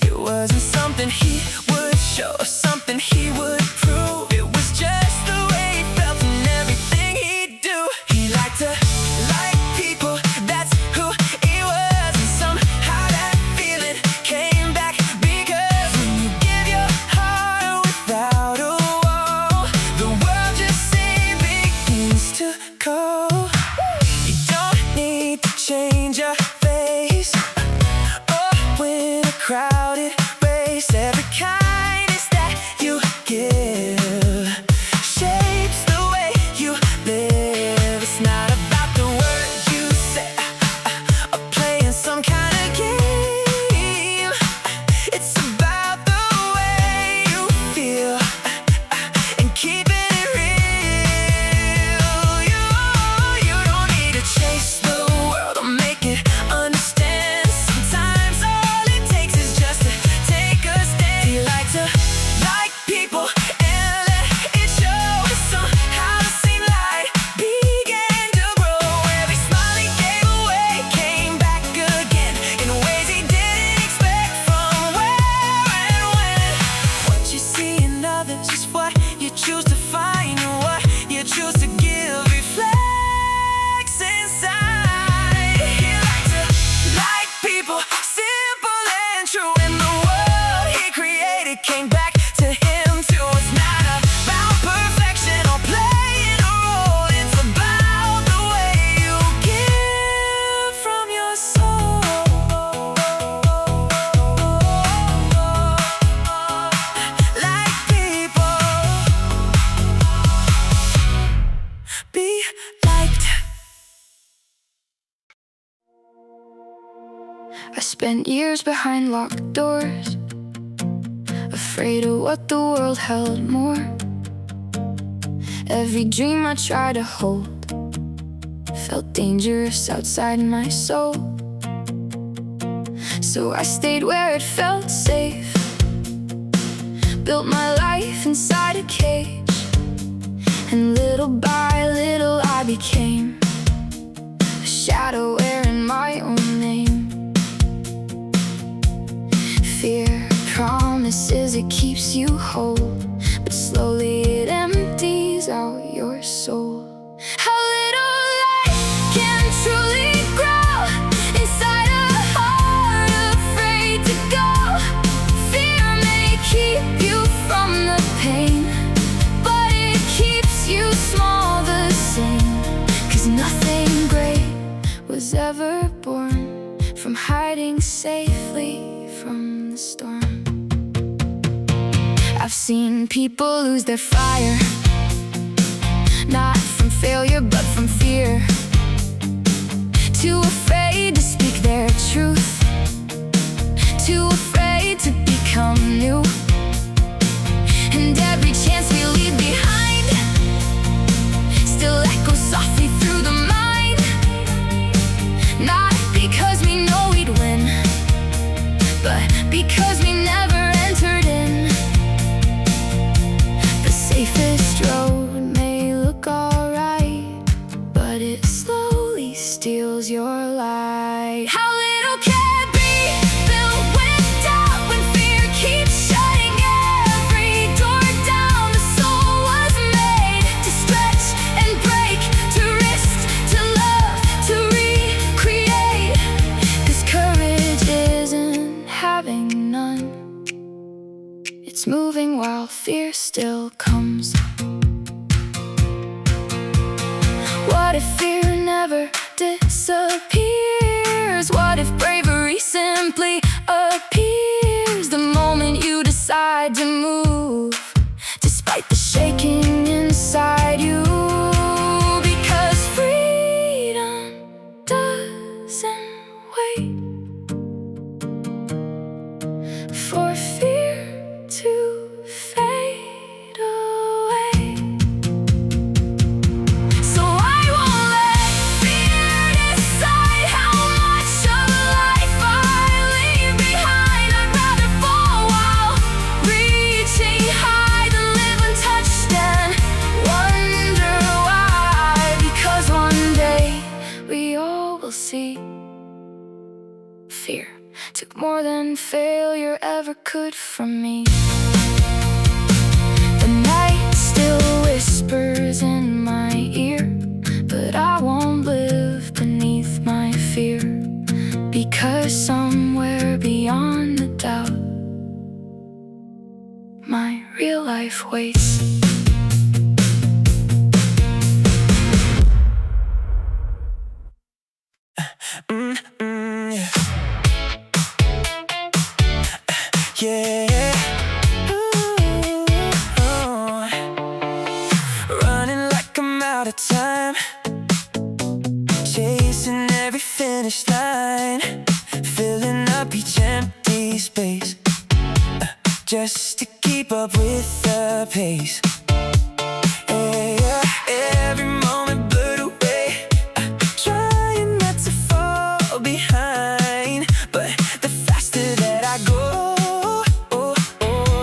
It wasn't something he would show, or something he would prove. It was just the way he felt in everything he'd do. He liked to like people, that's who he was. And somehow that feeling came back, because when you give your heart without a wall, the world just simply begins to go. You don't need to change your face or win a crowded race. Every kindness that you give shapes the way you live. It's not about the words you say or playing some kind of game. It's about the way you feel and keeping it real. You don't need to chase the world or make it understand. Sometimes all it takes is just to take a stand. He liked to like people and let it show. Somehow the same light began to grow. Every smile he gave away came back again in ways he didn't expect. From where and when, what you see in others is what you choose to find, and what you choose to give reflects inside. He liked to like people, simple and true, and the world he created came back to him too. It's not about perfection or playing a role. It's about the way you give from your soul. Like people, be liked. I spent years behind locked doors, afraid of what the world held more. Every dream I tried to hold felt dangerous outside my soul. So I stayed where it felt safe, built my life inside a cage, and little by little I became a shadow wearing my own name. Fear promises it keeps you whole, but slowly it empties out your soul. How little light can truly grow inside a heart afraid to go. Fear may keep you from the pain, but it keeps you small the same. 'Cause nothing great was ever born from hiding safely from the storm. I've seen people lose their fire, not from failure but from fear. Too afraid to speak their truth, too afraid to become new. And every chance we leave behind still echoes softly through the mind. Not because we know we'd win, but because we never entered in. moving while fear still comes. What if fear never disappears? What if bravery simply appears the moment you decide to move, despite the shaking inside you? Because freedom doesn't wait for fear to fade away. So I won't let fear decide how much of life I leave behind. I'd rather fall while reaching high than live untouched and wonder why. Because one day we all will see fear took more than failure ever could from me. The night still whispers in my ear, but I won't live beneath my fear. Because somewhere beyond the doubt, my real life waits. Yeah. Ooh. Running like I'm out of time, chasing every finish line, filling up each empty space, just to keep up with the pace. Yeah. Every moment blurred away, trying not to fall behind, but the faster that I go,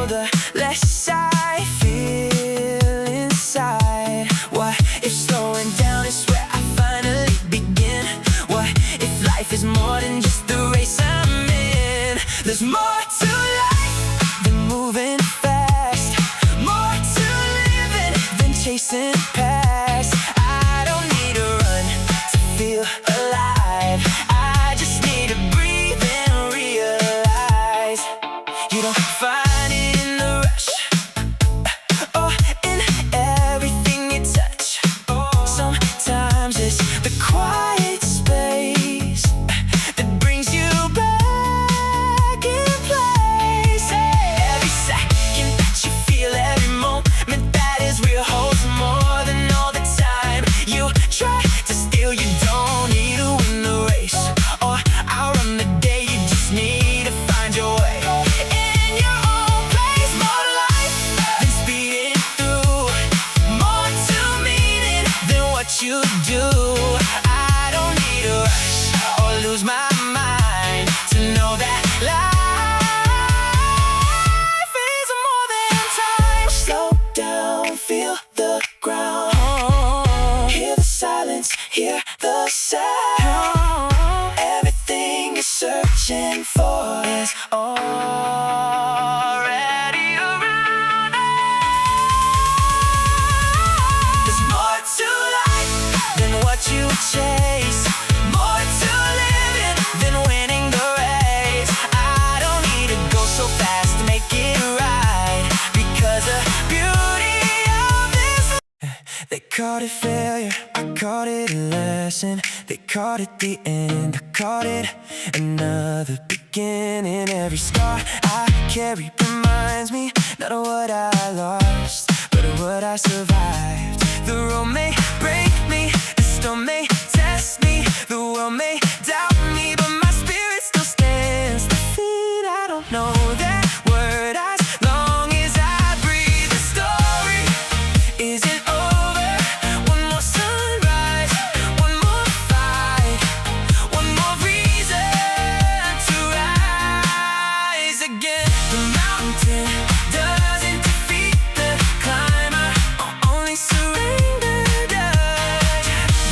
the less I feel inside. What if slowing down is where I finally begin? What if life is more than just the race I'm in? There's more to life than moving fast, more to living than chasing past. I don't need to run to feel alive, I just need to breathe and realize you don't find it in the rush or in everything you touch. Sometimes it's the quiet space that brings you back in place. Every second that you feel, every moment that is real holds more than all the time you try to steal. You don't need to win the race or outrun the day, you just need to find your way in your own place. More to life than speeding through, more to meaning than what you do. I don't need to rush or lose my mind to know that life is more than time. Slow down, feel the ground, hear the silence, hear the sound. Everything you're searching for is already around us. There's more to life than what you chase, more to living than winning the race. I don't need to go so fast to make it right, because the beauty of this. They called it failure, I called it a lesson. They called it the end, I called it another beginning. Every scar I carry reminds me not of what I lost, but of what I survived. The road may break me, the storm may test me, the world may doubt me, but my spirit still stands. The feet, I don't know that word as long as I breathe. The story isn't over. One more sunrise, one more fight, one more reason to rise again. The mountain doesn't defeat the climber, only surrender does.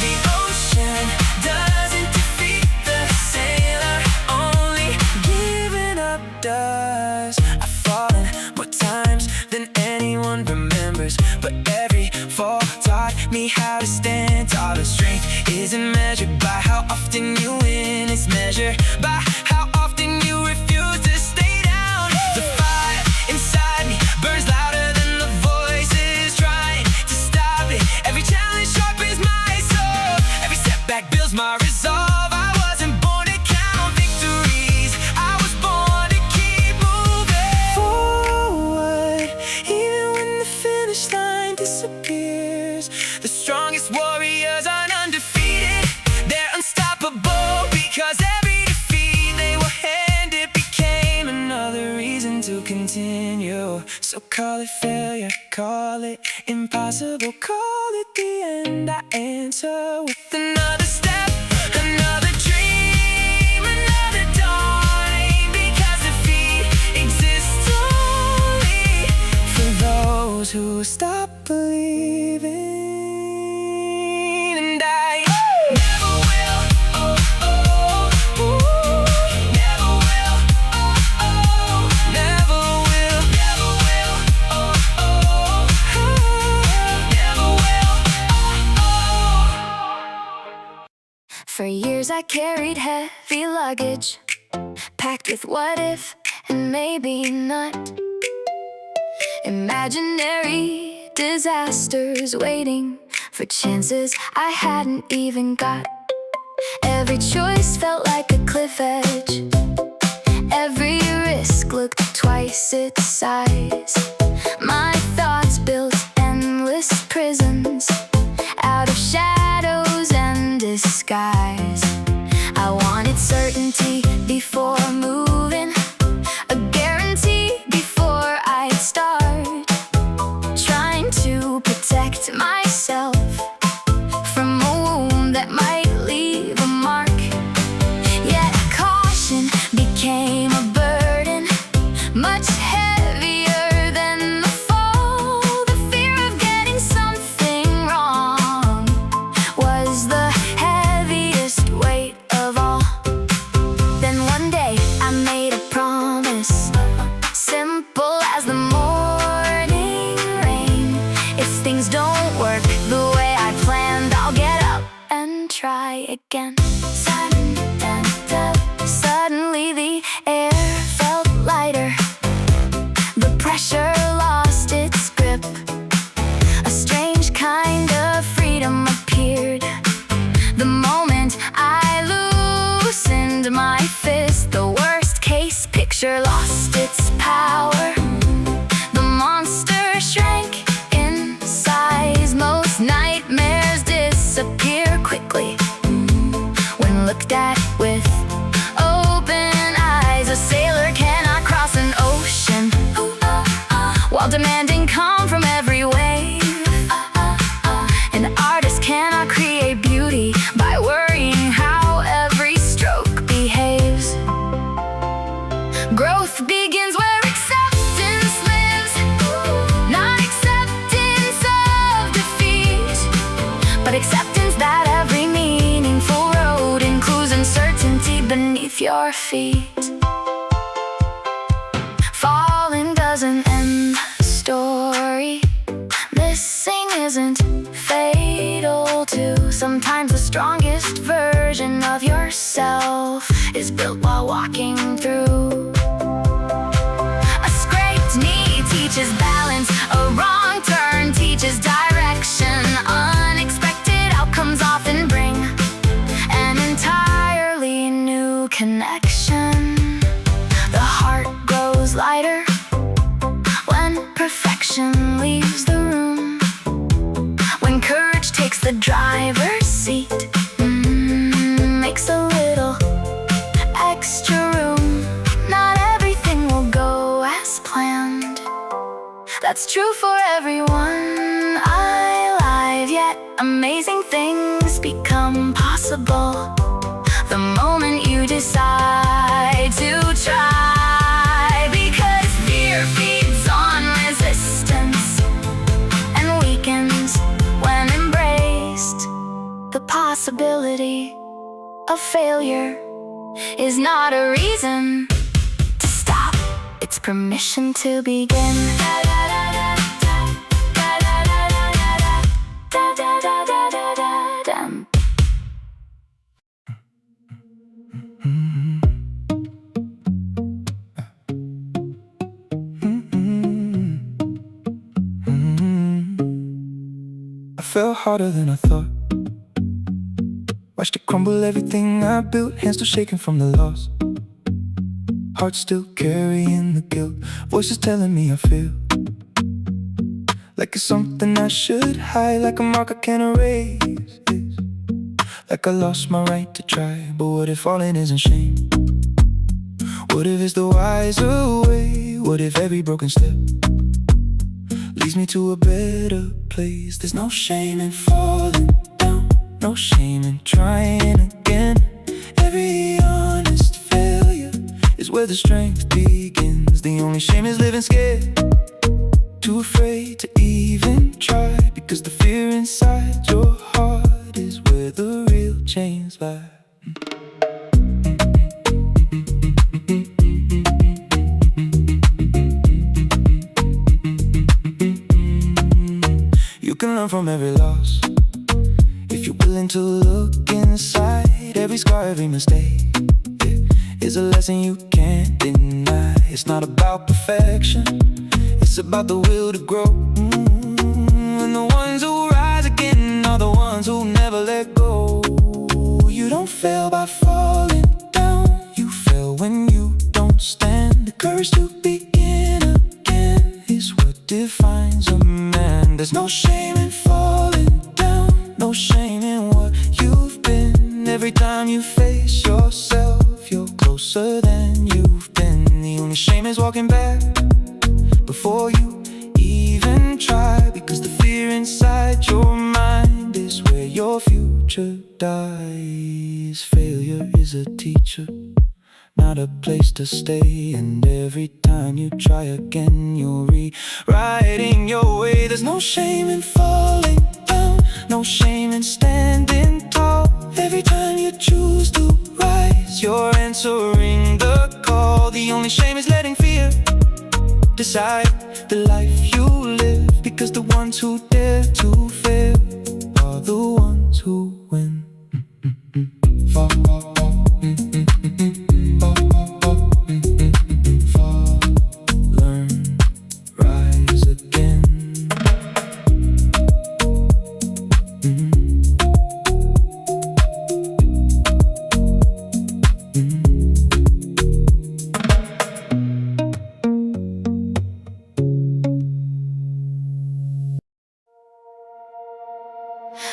The ocean doesn't defeat the sailor, only giving up does. I've fallen more times than anyone remembers, but every fall taught me how to stand taller. Strength isn't measured by how often you win, it's measured by how often you refuse to stay down. The fire inside me burns So call it failure, call it impossible, call it the end. I answer with another step, another dream, another dawn. Because defeat exists only for those who stop believing. And I never will, oh, oh, ooh, never will, oh, oh, never will, never will, oh, oh, never will, oh, oh. For years I carried heavy luggage, packed with what if and maybe not. Imaginary disasters waiting for chances I hadn't even got. Every choice felt like a cliff edge. Every risk looked twice its size. My thoughts built endless prisons out of shadows and disguise. I wanted certainty before moving, a guarantee before I'd start, trying to protect myself from a wound that might leave a mark. Yet caution became a burden, much heavier than the fall. The fear of getting something wrong was the heaviest weight of all. Then one day I made a promise, simple as the morning rain. If things don't work the way I planned, I'll get up and try again. Suddenly the air felt lighter. The pressure lost its grip. A strange kind of freedom appeared the moment I loosened my fist. The worst case picture lost its power. The monster shrank in size. Most nightmares disappear quickly when looked at with open eyes. A sailor cannot cross an ocean while demanding calm from every wave. An artist cannot create beauty by worrying how every stroke behaves. Growth begins where acceptance lives, not acceptance of defeat, but acceptance that every meaningful road includes uncertainty beneath your feet. Falling doesn't end the story. Missing isn't fatal too. Sometimes the strongest version of yourself is built while walking through. A scraped knee teaches balance, a wrong turn teaches direction. Unexpected outcomes often bring an entirely new connection. The heart grows lighter when perfection leaves the room. When courage takes the driver's seat, makes a little extra room. Not everything will go as planned. That's true for everyone alive. Yet amazing things become possible the moment you decide to try. Because fear feeds on resistance and weakens when embraced. The possibility of failure is not a reason to stop, it's permission to begin. I fell harder than I thought. Watched it crumble, everything I built. Hands still shaking from the loss. Heart still carrying the guilt. Voices telling me I feel like it's something I should hide, like a mark I can't erase. Like I lost my right to try. But what if falling isn't shame? What if it's the wiser way? What if every broken step leads me to a better place. There's no shame in falling down, no shame in trying again. Every honest failure is where the strength begins. The only shame is living scared, too afraid to even try, because the fear inside your heart is where the real change lies. You can learn from every loss if you're willing to look inside. Every scar, every mistake, is a lesson you can't deny. It's not about perfection, it's about the will to grow. And the ones who rise again are the ones who never let go. You don't fail by falling down, you fail when you don't stand. The courage to begin again is what defines a man. There's no shame in falling down, no shame in what you've been. Every time you face yourself, you're closer than you've been. The only shame is walking back before you even try, because the fear inside your mind is where your future dies. Failure is a teacher, not a place to stay. And every time you try again, you're rewriting your way. There's no shame in falling down, no shame in standing tall. Every time you choose to rise, you're answering the call. The only shame is letting fear decide the life you live, because the ones who dare to fail are the ones who win. Fall, learn, rise again.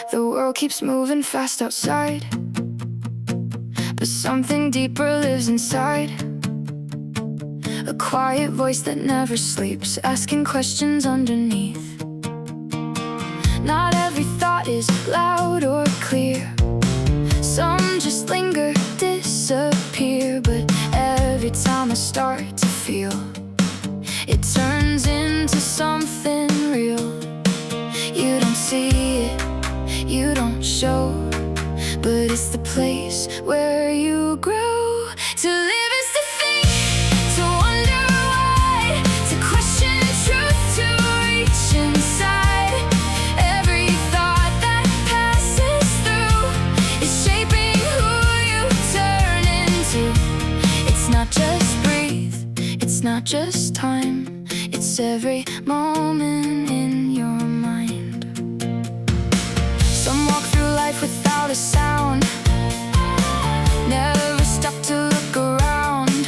The world keeps moving fast outside, but something deeper lives inside. A quiet voice that never sleeps, asking questions underneath. Not every thought is loud or clear, some just linger, disappear. But every time I start to feel, it turns into something real. You don't see it, you don't show, but it's the place where you grow. To live is to think, to wonder why, to question truth, to reach inside. Every thought that passes through is shaping who you turn into. It's not just breathe, it's not just time, it's every moment in your mind. Some walk through life without a sound, never stop to look around,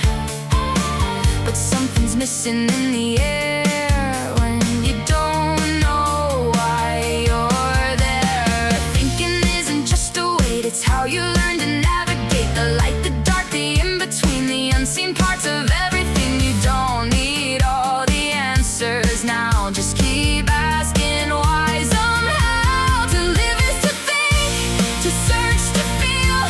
but something's missing in the air when you don't know why you're there. Thinking isn't just a weight, it's how you learn to navigate the light, the dark, the in-between, the unseen parts of everything. You don't need all the answers now, just keep asking why. Somehow to live is to think, to search, to feel,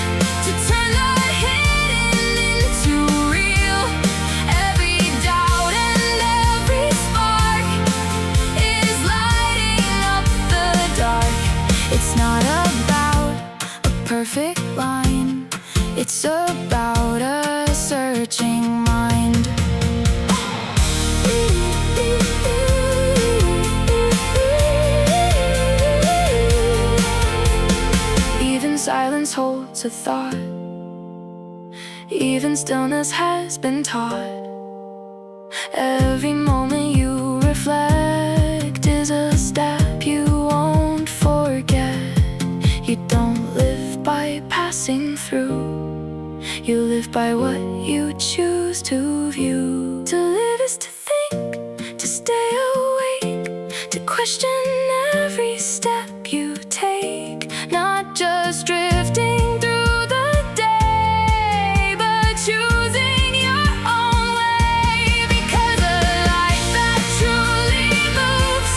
to turn the hidden into real. Every doubt and every spark is lighting up the dark. It's not about a perfect line, it's about a searching mind. Even silence holds a thought, even stillness has been taught. Every moment you reflect is a step you won't forget. You don't live by passing through, you live by what you choose to view. To live is to think, to stay awake, to question every step you take. Not just drifting through the day, but choosing your own way. Because a life that truly moves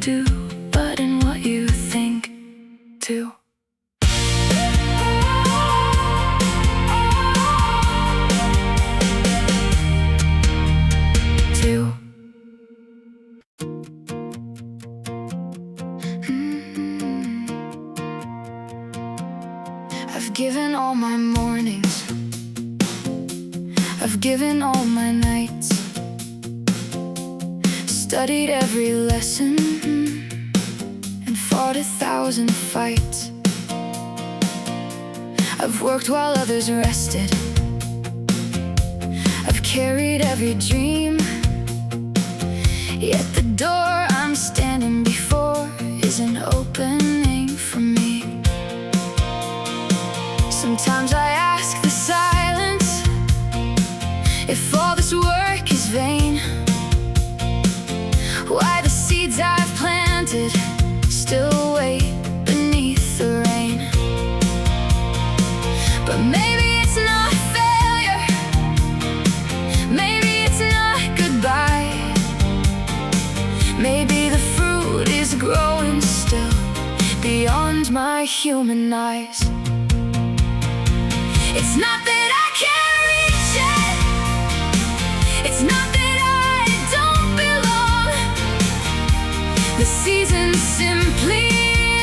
do, but in what you think too. I've given all my mornings, I've given all my nights, studied every lesson and fought 1,000 fights. I've worked while others rested, I've carried every dream, yet the door I'm standing before is an opening for me. Sometimes I ask the silence if all this work is vain, why the seeds I've planted still wait beneath the rain. But maybe it's not failure, maybe it's not goodbye, maybe the fruit is growing still beyond my human eyes. It's not that I can't reach it, it's not that I don't belong. The season simply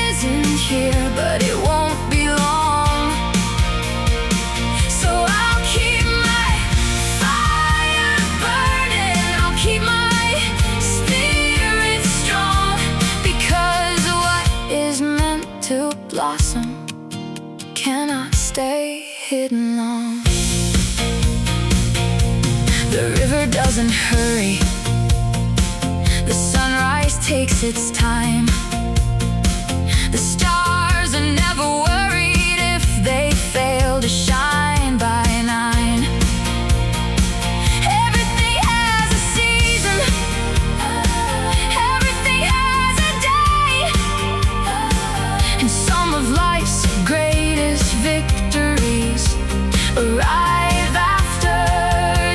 isn't here, but it won't be long. So I'll keep my fire burning, I'll keep my spirit strong, because what is meant to blossom cannot stay hidden long. The river doesn't hurry, the sunrise takes its time. The stars are never worried if they fail to shine by 9. Everything has a season, everything has a day, and some of life's greatest victories arrive after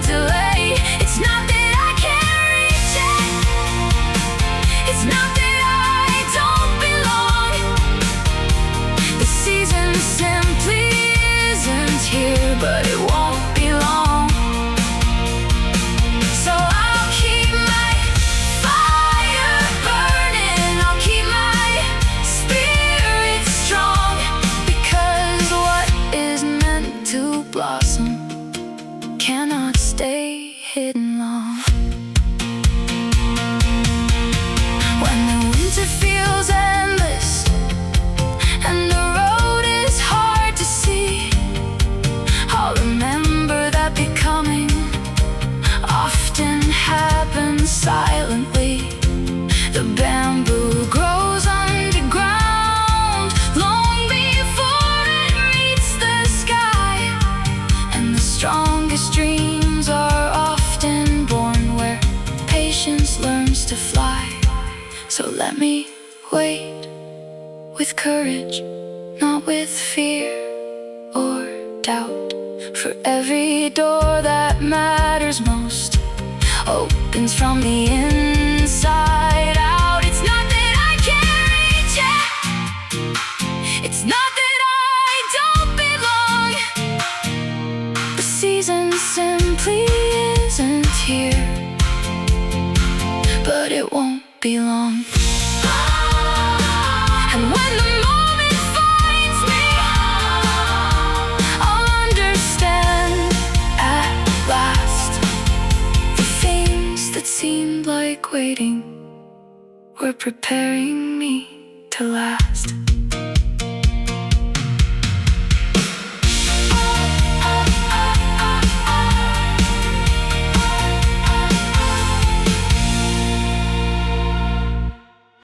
delay. It's not that I can't reach it, it's not that I don't belong. The season simply isn't here, but it won't be long. So I'll keep my fire burning, I'll keep my spirit strong, because what is meant to blossom cannot stay hidden long. When the winter feels endless and the road is hard to see, I'll remember that becoming often happens silently. The bamboo grows underground long before it meets the sky, and the strongest dreams are often born where patience learns to fly. So let me wait with courage, not with fear or doubt, for every door that matters most opens from the inside out. It's not that I can't reach it, it's not that I don't belong. The season simply isn't here, but it won't be long. And when the moment finds me, I'll understand at last the things that seemed like waiting were preparing me to last.